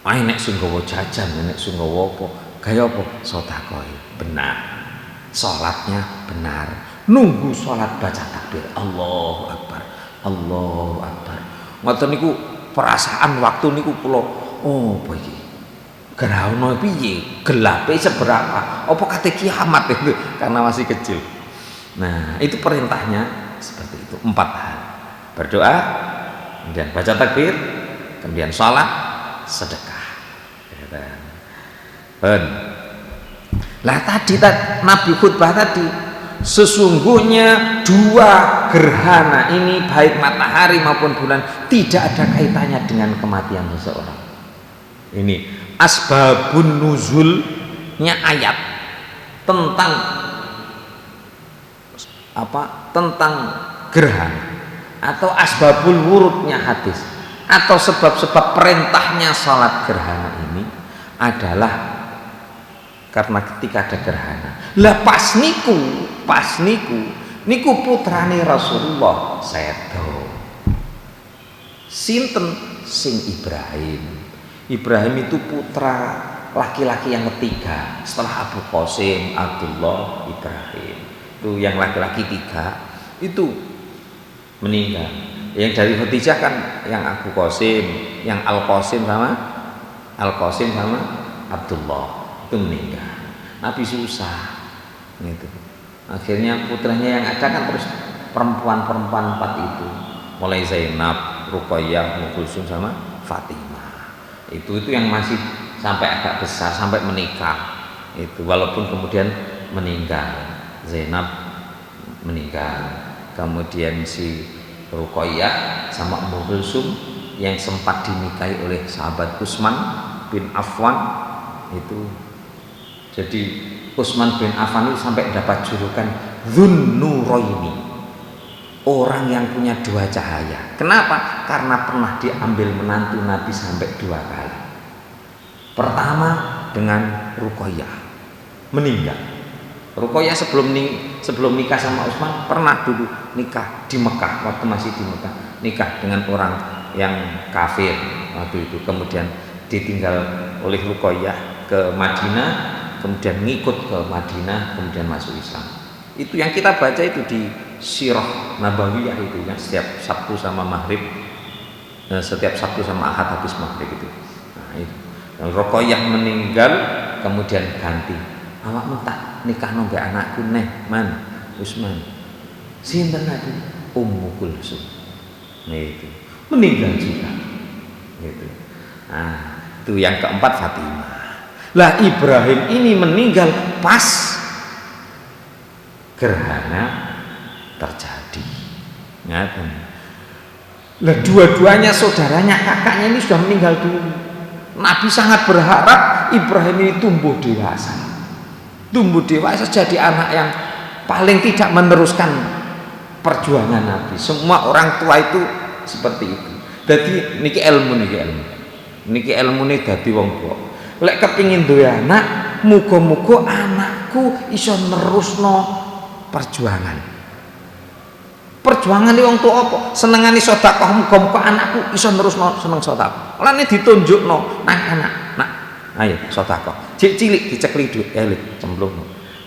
nek sing gawa jajan, nek sing gawa apa, gaya apa sedekah benar. Sholatnya benar. Nunggu sholat baca takbir Allahu Akbar. Allahu Akbar. Ngoten niku perasaan waktu niku kula oh apa iki? Graono piye? Gelape seberapa? Apa kate kiamat itu karena masih kecil. Nah, itu perintahnya seperti itu, 4 hal. Berdoa, kemudian baca takbir, kemudian sholat, sedekah. Lah tadi Nabi khutbah tadi, sesungguhnya 2 gerhana ini baik matahari maupun bulan tidak ada kaitannya dengan kematian seseorang. Ini asbabun nuzulnya ayat tentang apa? Tentang gerhana, atau asbabul wurudnya hadis, atau sebab-sebab perintahnya salat gerhana ini adalah karena ketika ada gerhana. Lah pas niku putrane Rasulullah sedo. Sinten? Sing Ibrahim. Ibrahim itu putra laki-laki yang ketiga setelah Abu Qasim, Abdullah, Ibrahim. Itu yang laki-laki 3 itu meninggal. Yang dari Khadijah kan yang Abu Qasim, yang Al-Qasim sama Abdullah itu meninggal. Nabi susah gitu. Akhirnya putranya yang ada kan terus perempuan-perempuan 4 itu, mulai Zainab, Ruqayyah, Ummu Kulsum sama Fatimah. Itu yang masih sampai agak besar sampai menikah itu, walaupun kemudian meninggal. Zainab meninggal, kemudian si Ruqayyah sama Ummu Kulsum yang sempat dinikahi oleh sahabat Utsman bin Affan itu. Jadi Utsman bin Affan itu sampai dapat julukan Dzunnuraini, orang yang punya 2 cahaya. Kenapa? Karena pernah diambil menantu Nabi sampai 2 kali. Pertama dengan Ruqayyah meninggal. Ruqayyah sebelum nikah sama Utsman pernah dulu nikah di Mekah, waktu masih di Mekah, nikah dengan orang yang kafir waktu itu. Kemudian ditinggal oleh Ruqayyah ke Madinah, kemudian ngikut ke Madinah, kemudian masuk Islam. Itu yang kita baca itu di Sirah Nabawiyah itu kan, setiap Sabtu sama Maghrib, setiap Sabtu sama Ahad habis Maghrib itu. Nah, itu Ruqayyah meninggal, kemudian ganti, awak mentak nikah nombe anakku neh man Utsman. Sinten tadi? Ummu Kulsum. Nah, itu meninggal juga. Gitu. Nah, itu yang keempat Fatimah. Lah Ibrahim ini meninggal pas gerhana terjadi. Ngaten. Lah dua-duanya saudaranya, kakaknya ini sudah meninggal dulu. Nabi sangat berharap Ibrahim ini tumbuh dewasa. Tumbuh dewasa jadi anak yang paling tidak meneruskan perjuangan Nabi. Semua orang tua itu seperti itu. Jadi niki ilmu. Niki ilmu nih dadi wong tuwa. Lek kepingin duwe anak, muga-muga anakku iso nerusno perjuangan. Perjuangan wong tua apa? Senengane sedekah muga-muga anakku iso nerusno seneng sedekah. Lane ditunjukno nang anak. Nak, ayo sedekah. Cik cilik dicekli dhuwit elit cemplung.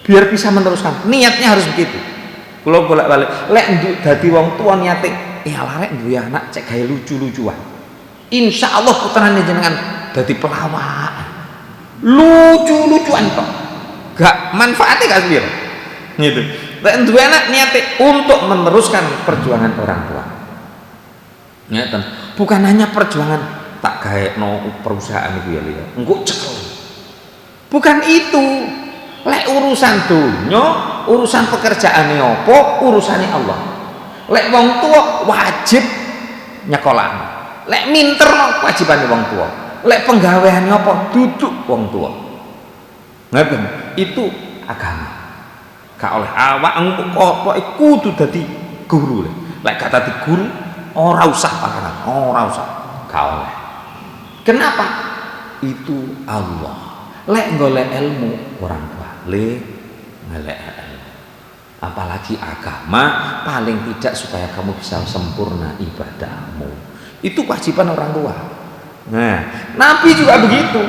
Biar bisa meneruskan. Niatnya harus begitu. Kula bolak-balik lek nduk dadi wong tua niate ya larek duwe anak cek gawe lucu-lucuan. Insyaallah putrane jenengan dadi pelawak. Lucu-lucuan tok. Gak manfaatnya gak sepiro. Gitu. Lek duwe anak niate untuk meneruskan perjuangan orang tua. Ngeten. Bukan hanya perjuangan tak gaekno perusahaan iku ya liya. Engko cekel. Bukan itu. Lek urusan dunya, urusan pekerjaane apa, urusane Allah. Lek wong tua wajib nyekolahno. Lek minterno wajibane wong tua. Lek penggaweane apa, duduk wong tua. Ngeten. Itu agama. Gak oleh awakmu kok kudu dadi guru. Lek gak dadi guru ora usah pakaran, ora usah. Gak oleh. Kenapa? Itu Allah. Lek golek ilmu orang tua, lek golek ilmu. Apalagi agama, paling tidak supaya kamu bisa sempurna ibadahmu. Itu kewajiban orang tua. Nah, Nabi juga begitu.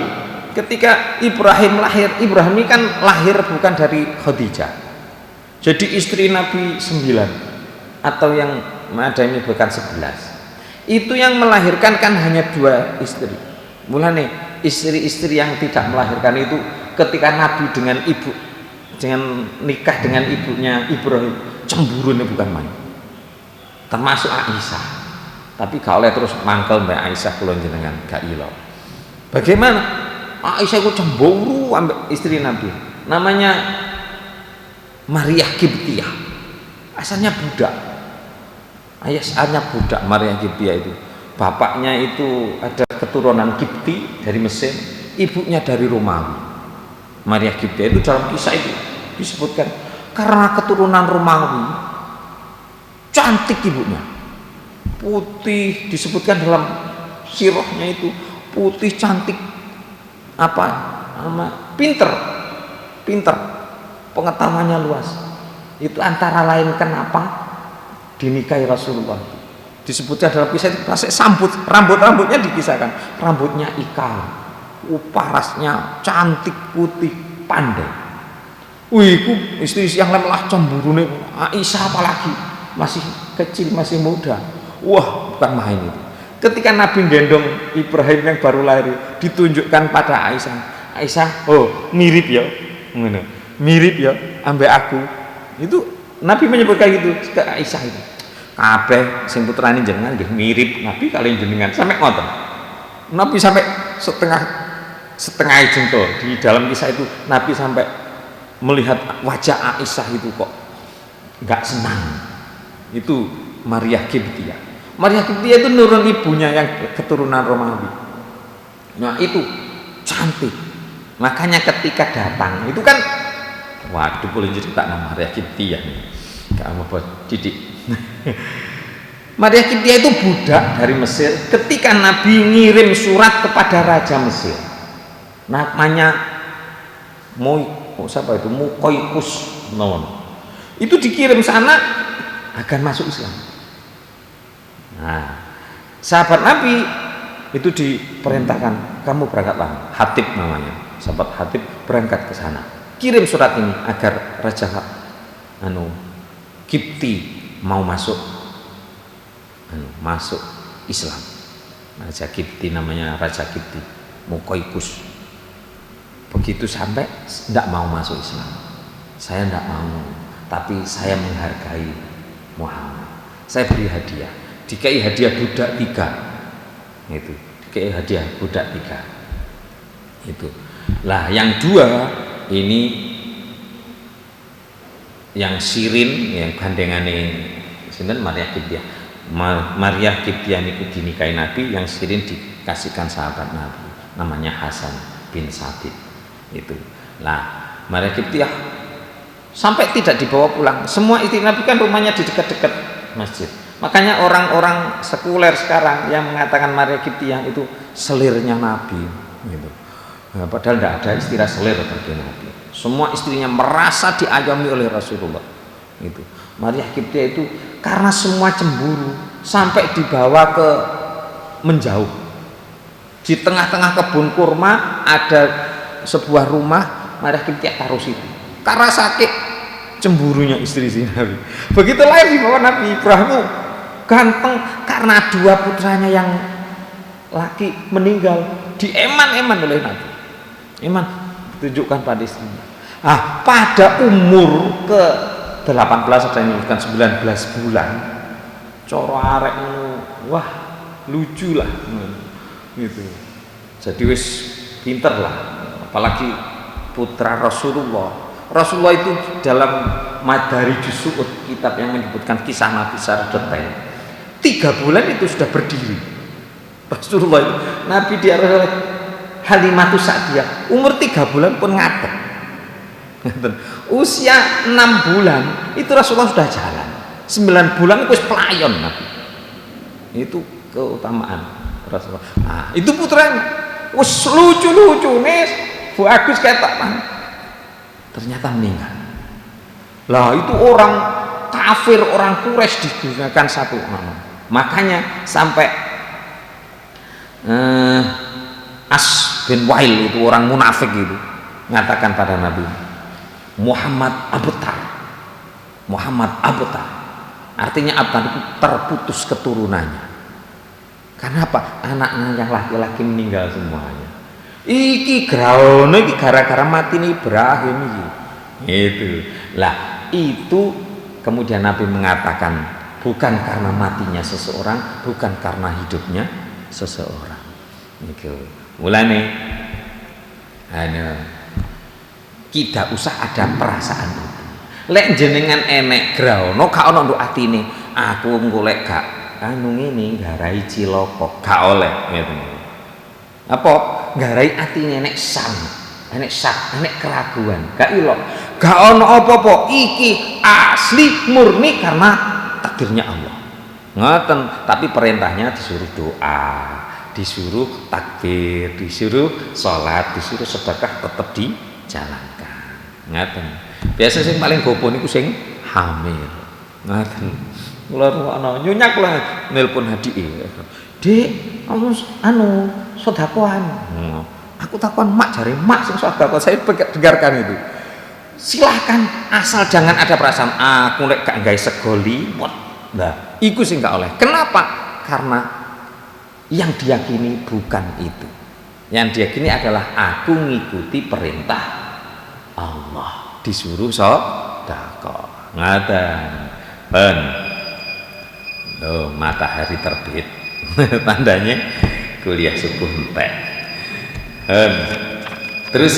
Ketika Ibrahim lahir, Ibrahim ini kan lahir bukan dari Khadijah. Jadi istri Nabi 9 atau yang ada yang menyebutkan 11. Itu yang melahirkan kan hanya 2 istri. Mulane istri-istri yang tidak melahirkan itu ketika Nabi dengan nikah dengan ibunya Ibrahim, cemburunya bukan main. Termasuk Aisyah. Tapi gak oleh terus mangkel Mbak Aisyah kula jenengan gak ilo. Bagaimana? Aisyah itu cemburu ambek istri Nabi. Namanya Maria Kiptiyah. Asalnya budak. Asalnya budak Maria Kiptiyah itu. Bapaknya itu ada keturunan Kipti dari Mesir, ibunya dari Romawi. Maria Kiptiyah itu dalam kisah itu disebutkan karena keturunan Romawi cantik ibunya. Putih, disebutkan dalam sirahnya itu putih cantik pinter, pengetahuannya luas. Itu antara lain kenapa dinikahi Rasulullah. Disebutkan dalam kisah itu kasih rambutnya dikisahkan, rambutnya ikal, parasnya cantik putih pandai. Wih, istri yang lain malah cemburu nih. Aisyah apalagi masih kecil, masih muda. Wah, bukan main itu. Ketika Nabi gendong Ibrahim yang baru lahir, ditunjukkan pada Aisyah. Aisyah, oh mirip ya, mirip ya, ambek aku. Itu Nabi menyebutkan gitu ke Aisyah itu. Kabeh sing putrane jenengan nggih mirip Nabi kalian jenengan sampai ngoten. Nabi sampai setengah jengkol di dalam kisah itu Nabi sampai melihat wajah Aisyah itu kok nggak senang. Itu Maria Kiptiyah. Maria Kiptiyah itu nurun ibunya yang keturunan Romawi. Nah itu cantik. Makanya ketika datang itu kan, waduh boleh cerita nama Maria Kiptiyah nih. Kamu buat didik. Maria Kiptiyah itu budak dari Mesir. Ketika Nabi ngirim surat kepada Raja Mesir, namanya Mukoikus, itu dikirim sana agar masuk Islam. Nah, sahabat Nabi itu diperintahkan, kamu berangkatlah, Hatib namanya, sahabat Hatib berangkat ke sana, kirim surat ini agar Raja Kipti mau masuk Islam. Raja Kipti namanya Raja Kipti, Mukoikus. Begitu sampai tidak mau masuk Islam. Saya tidak mau, tapi saya menghargai Muhammad. Saya beri hadiah. Dikai hadiah budak 3. Itu. Dikai hadiah budak 3. Itu. Lah yang 2 ini yang Sirin yang gandengane sinten Maria Kiptiyah. Maria Kiptiyah niku dinikahi Nabi, yang Sirin dikasihkan sahabat Nabi namanya Hasan bin Sabit. Itu. Lah Maria Kiptiyah sampai tidak dibawa pulang. Semua istri Nabi kan rumahnya di dekat-dekat masjid. Makanya orang-orang sekuler sekarang yang mengatakan Maria Kiptiyah itu selirnya Nabi gitu. Nah, padahal tidak ada istilah selir bagi Nabi. Semua istrinya merasa diayomi oleh Rasulullah. Itu Maria Kiptia itu karena semua cemburu sampai dibawa ke menjauh. Di tengah-tengah kebun kurma ada sebuah rumah, Maria Kiptia taruh situ karena sakit cemburunya istri si Nabi. Begitu lahir di bawah Nabi Ibrahim ganteng karena dua putranya yang laki meninggal dieman-eman oleh Nabi. Eman tunjukkan pada istrinya. Pada umur ke 18 ada yang menyebutkan 19 bulan coro arek wah lucu lah gitu. Jadi wis pinter lah, apalagi putra Rasulullah itu dalam Madari Su'ud, kitab yang menyebutkan kisah Nabi secara detail, 3 bulan itu sudah berdiri Rasulullah itu. Nabi diarah oleh Halimatus Sa'diyah umur 3 bulan pun ngadeg. Usia 6 bulan itu Rasulullah sudah jalan, 9 bulan itu pelayon Nabi. Itu keutamaan Rasulullah. Itu putranya wis lucu-lucu nih Bu Agus ketok ternyata meninggal. Lah itu orang kafir, orang Quraisy digunakan satu nama. Makanya sampai As bin Wail itu orang munafik itu mengatakan pada Nabi Muhammad Abtar, artinya Abtar itu terputus keturunannya. Karena apa? Anaknya yang laki-laki meninggal semuanya. Iki graone iki gara-gara mati nih Ibrahim iki. Itu. Lah, itu kemudian Nabi mengatakan bukan karena matinya seseorang, bukan karena hidupnya seseorang. Niku. Mulane tidak usah ada perasaan itu. Lek jenengan enek graono gak ono nduk atine, aku golek gak anu ngene garai cilaka, gak oleh ngeten. Apa garai atine enek enek keraguan, gak ilok. Gak ono apa-apa, iki asli murni karena takdirnya Allah. Ngoten, tapi perintahnya disuruh doa, disuruh takbir, disuruh sholat, disuruh sedekah tetap dijalankan. Ngaten. Biasa sing paling gopo niku sing hamil. Ngaten. Kula ana nyunyak lah nelpon adike. Dik, anu sedekahan. Aku takon mak, jare mak sing sedekah. Saya dengarkan itu. Silahkan asal jangan ada perasaan aku lek gak gawe sego liwet. Nah, iku sing gak oleh. Kenapa? Karena yang diyakini bukan itu. Yang diyakini adalah aku ngikuti perintah Allah, disuruh sedekah. Ngaten. Ben. Loh, matahari terbit. Tandanya kuliah subuh entek. Terus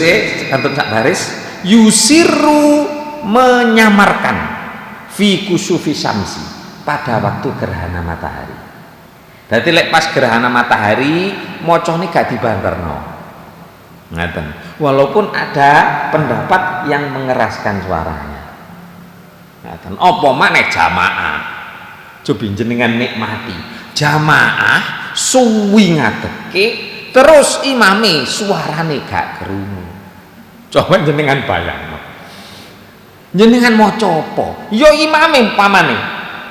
kantun sak baris yusiru menyamarkan fi kusufi syamsi pada waktu gerhana matahari. Berarti lek pas gerhana matahari mocone gak dibanterno. Ngaten. Walaupun ada pendapat yang mengeraskan suaranya. Ngaten. Apa maneh jamaah? Coba jenengan nikmati. Jamaah suwi ngadeke terus imame suarane gak krungu. Coba jenengan bayangno. Jenengan maca apa? Ya imame umpamane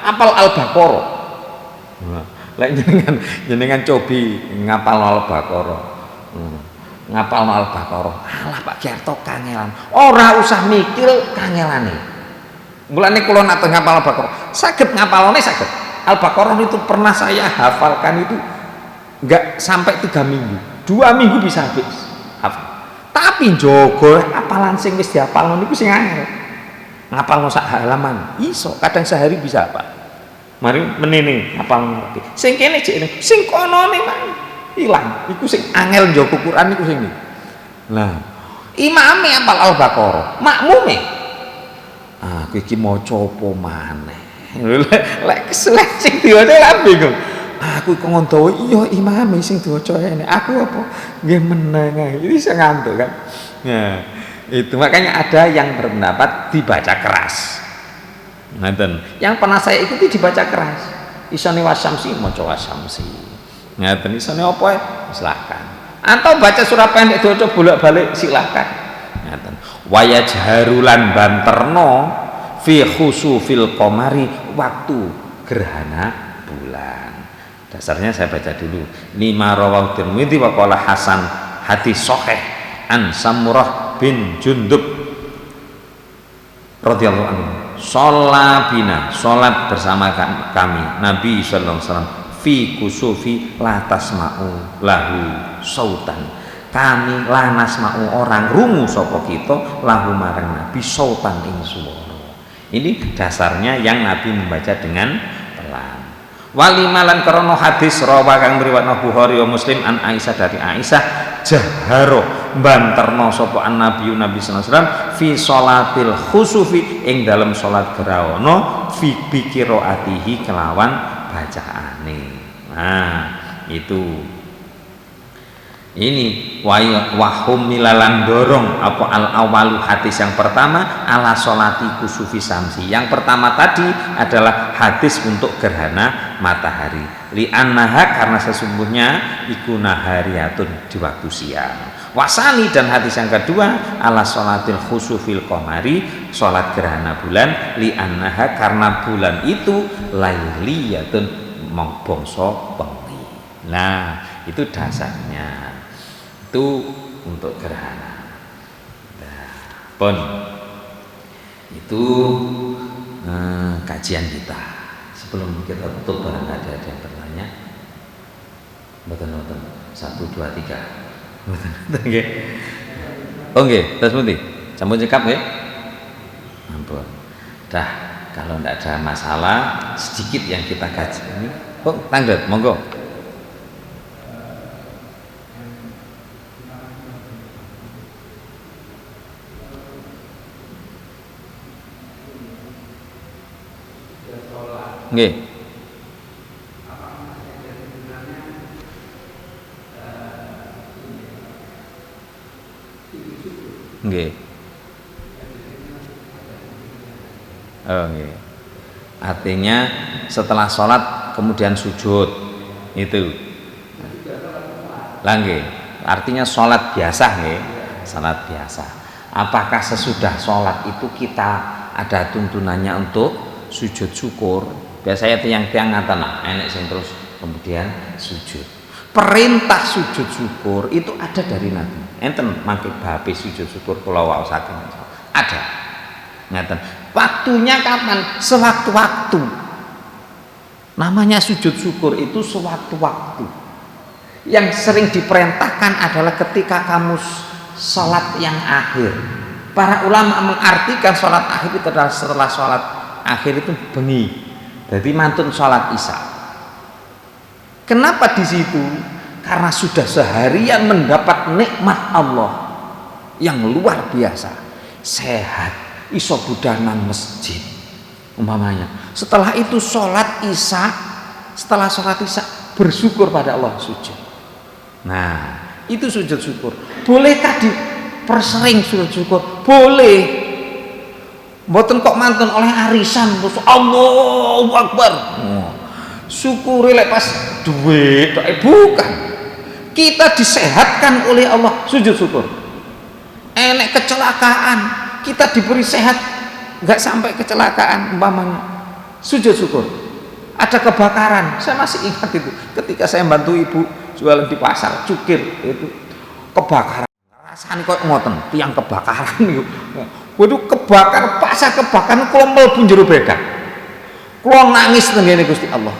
apal Al-Baqarah. Lek jenengan cobi ngapal Al-Baqarah. Ngapal Al-Baqarah. Alah Pak Giarto kangelan. Ora usah mikir kangelane. Mulane kula nate ngapal Al-Baqarah. Saged ngapalone saged. Al-Baqarah itu pernah saya hafalkan itu enggak sampai 3 minggu. 2 minggu bisa habis. Tapi njogo apalan sing wis dihafalno niku sing angel. Ngapalno sak halaman iso, kadang sehari bisa Pak. Mari menene ngapalno ngerti. Sing kene jek sing konone mah ilang. Iku sing angel njogo Quran iku sing. Lah, imame apal Al-Baqarah, makmume aku iki maca apa maneh. Lek keselek sing diwaca lha bingung. Aku kok ngontowo iya imame sing diwaca ene. Aku apa nggih meneng ae. Iki sing ngantuk kan. Nah, itu makanya ada yang berpendapat dibaca keras. Ngaten. Yang pernah saya ikuti dibaca keras. Isone wasyamsi maca wasyamsi. Ngaten isone apa silakan. Atau baca surah pendek diwaca bolak-balik silakan. Ngaten. Wayajharulan banterno fi khusufil qamari, waktu gerhana bulan. Dasarnya saya baca dulu. Lima rawahu Tirmidzi wa qala hasan, hadis sahih an Samurah bin Jundub radhiyallahu anhu. Sholabina, sholat bersama kami Nabi sallallahu alaihi wasallam fi kusufi la tasma'u lahu sautan. Kami la nasma'u orang rungu sapa kita lahu marang Nabi sautan ing swara. Ini dasarnya yang Nabi membaca dengan pelan. Walimalan krono hadis rawa kang riwayat Bukhari wa Muslim an Aisyah dari Aisyah jaharo banterno sapa an Nabi sallallahu alaihi wasallam fi sholatil khusufi ing dalam salat gerawana fi biqiraatihi kelawan bacaane. Nah, itu ini wahum milalan dorong apa al awalu hadis yang pertama ala sholati kusufi samsi. Yang pertama tadi adalah hadis untuk gerhana matahari. Li annaha, karena sesungguhnya iku nahariyatun di waktu siang. Wasani, dan hadis yang kedua ala sholatil khusufil qamari, sholat gerhana bulan. Li annaha, karena bulan itu lailiyatun bangsa bengi. Nah, itu dasarnya. Itu untuk gerhana. Nah, pun itu kajian kita. Sebelum kita tutup, barangkali ada yang bertanya. Betul. 1, 2, 3. Betul. Oke, terus nanti campur cekap ya. Ampun. Dah, kalau tidak ada masalah, sedikit yang kita kaji ini. Oh, tanglet, monggo. Nggih. Nggih. Oh, nggih. Artinya setelah sholat kemudian sujud itu. Lah nggih. Artinya sholat biasa nggih. Sholat biasa. Apakah sesudah sholat itu kita ada tuntunannya untuk sujud syukur? Biasanya tiang-tiang ngaten enek sing terus kemudian sujud. Perintah sujud syukur itu ada dari Nabi. Enten mangke babe sujud syukur kula waosaken. Ada. Ngaten. Waktunya kapan? Sewaktu-waktu. Namanya sujud syukur itu sewaktu-waktu. Yang sering diperintahkan adalah ketika kamu sholat yang akhir. Para ulama mengartikan sholat akhir itu adalah setelah sholat akhir itu bengi. Jadi mantun sholat isya. Kenapa di situ? Karena sudah seharian mendapat nikmat Allah yang luar biasa, sehat, iso budal nang masjid umpamanya. Setelah itu sholat isya, setelah sholat isya bersyukur pada Allah, sujud. Nah, itu sujud syukur. Bolehkah dipersering sujud syukur? Boleh. Mboten kok mantun oleh arisan terus Allahu Akbar. Syukuri lek pas duit, bukan. Kita disehatkan oleh Allah, sujud syukur. Enek kecelakaan, kita diberi sehat, nggak sampai kecelakaan umpamanya, sujud syukur. Ada kebakaran, saya masih ingat itu ketika saya bantu ibu jualan di pasar cukir itu kebakaran. Rasanya kok ngoten, tiang kebakaran itu. Waduh, kebakar, pasar kebakaran, kula mlebu jero bedak. Kula nangis tengene Gusti Allah.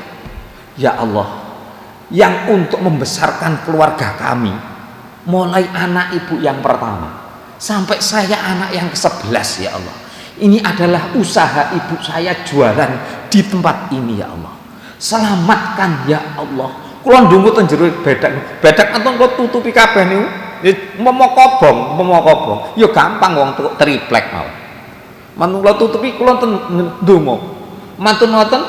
Ya Allah, yang untuk membesarkan keluarga kami, mulai anak ibu yang pertama sampai saya anak yang ke-11, ya Allah. Ini adalah usaha ibu saya jualan di tempat ini, ya Allah. Selamatkan ya Allah. Kula ndonga teng jero bedak. Bedak anton kula tutupi kabeh niku. Momokobong, ya gampang wong triplek mau. Mantun kula tutupi kula ndonga. Mantun ngoten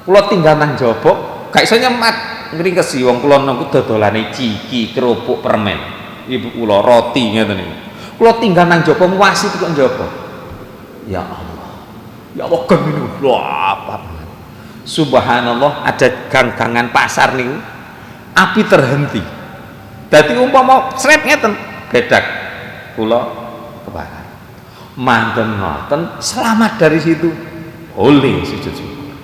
kula tinggal nang jaba, gak iso nyemat ngringkesi wong kula nang dodolane ciki, kerupuk, permen. Ibu kula roti ngeten niku. Kula tinggal nang jaba muasi kok jaba. Ya Allah. Ya Allah gen niku. Wah, apa. Subhanallah, ada gang-gangan pasar niku. Api terhenti. Dadi umpama sret ngeten bedak kula kebakar. Manten ngoten selamat dari situ boleh sujud syukur.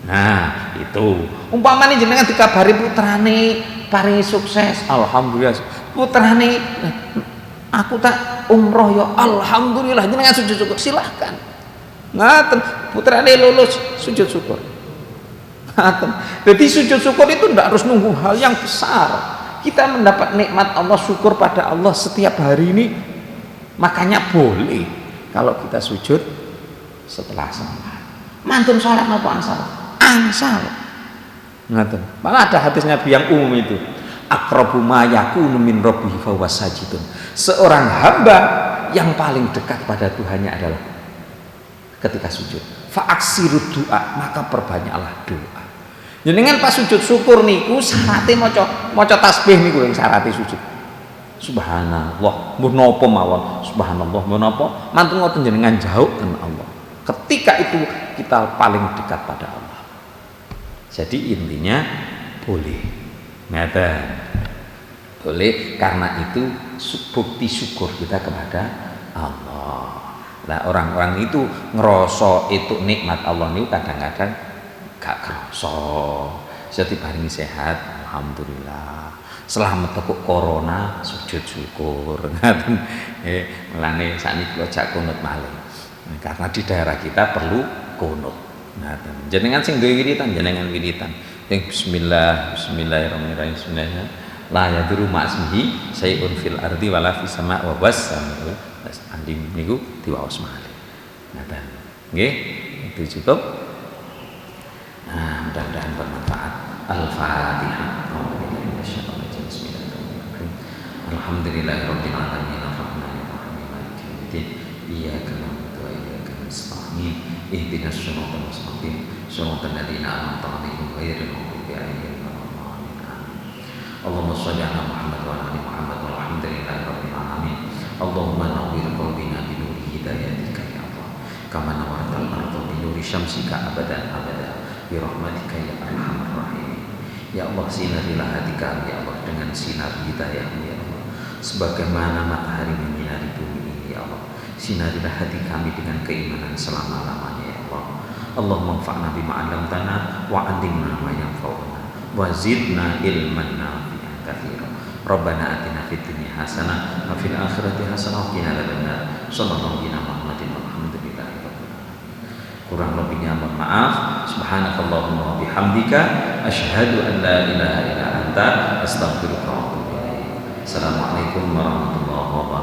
Nah itu umpamanya jenengan dikabari putrane paringi sukses, alhamdulillah. Putrane aku tak umroh ya alhamdulillah, jenengan sujud syukur silahkan. Ngaten putrane lulus sujud syukur. Ngaten. Jadi sujud syukur itu tidak harus nunggu hal yang besar. Kita mendapat nikmat Allah, syukur pada Allah setiap hari ini, makanya boleh kalau kita sujud setelah sholat. Mantun sholat apa angsal? Angsal. Ngaten. Malah ada hadis Nabi yang umum itu. Aqrabu ma yakunu min rabbihi fa huwa sajidun. Seorang hamba yang paling dekat pada Tuhannya adalah ketika sujud. Fa aksiru doa, maka perbanyaklah doa. Jenengan pas sujud syukur niku syarate maca tasbih niku yang syarate sujud. Subhanallah, mboh napa mawon. Subhanallah, mboh napa? Mantun ngoten jenengan jauhken Allah. Ketika itu kita paling dekat pada Allah. Jadi intinya boleh. Ngeten. Boleh karena itu bukti syukur kita kepada Allah. Nah, orang-orang itu ngerasa itu nikmat Allah niku kadang-kadang gak kerasa. Jadi paling sehat, alhamdulillah. Selamat tekuk corona, sujud syukur. Melane sakniki ojak kunut malih. Karena di daerah kita perlu kunut. Jenengan sing duwe wiritan, jenengan wiritan. Yang bismillahirrahmanirrahim. Bismillah. La yaduru ma'asmihi syai'un fil ardi wala fis sama' wa was-sami'u. Andi niku diwaos malih. Ngaten. Nggih, itu cukup. Nah, mudah-mudahan bermanfaat. Al-Fatihah. Alhamdulillahirabbil alamin arrahmanir rahim maliki yaumiddin iyyaka na'budu wa iyyaka nasta'in ihdinas siratal mustaqim siratal ladzina an'amta 'alaihim ghairil maghdubi 'alaihim waladdallin. Allahumma shalli 'ala Muhammad wa 'ala ali Muhammad walhamdulillahirabbil alamin. Allahumma nawwir qalbina bi nuri hidayatika ya Allah kama nawwartal arda bi nuri syamsika abadan abada bi rahmatika ya arhamar rahimin. Ya Allah, sinarilah hati kami ya Allah dengan sinar hidayah-Mu ya Allah. Sebagaimana matahari menyinari bumi ini ya Allah, sinarilah hati kami dengan keimanan selama-lamanya ya Allah. Allahumma anfa'na bima 'allamtana wa 'allimna ma yanfa'una wa zidna ilman nafi'an katsiran. Rabbana atina fid dunya hasanah wa fil akhirati hasanah wa qina adzabannar. Sallallahu alaihi Muhammadin walhamdulillahi rabbil alamin. Kurang lebihnya mohon maaf. Subhanakallahumma wa bihamdika asyhadu an la ilaha illa anta astaghfiruka wa atubu ilaik. Assalamualaikum warahmatullahi wabarakatuh.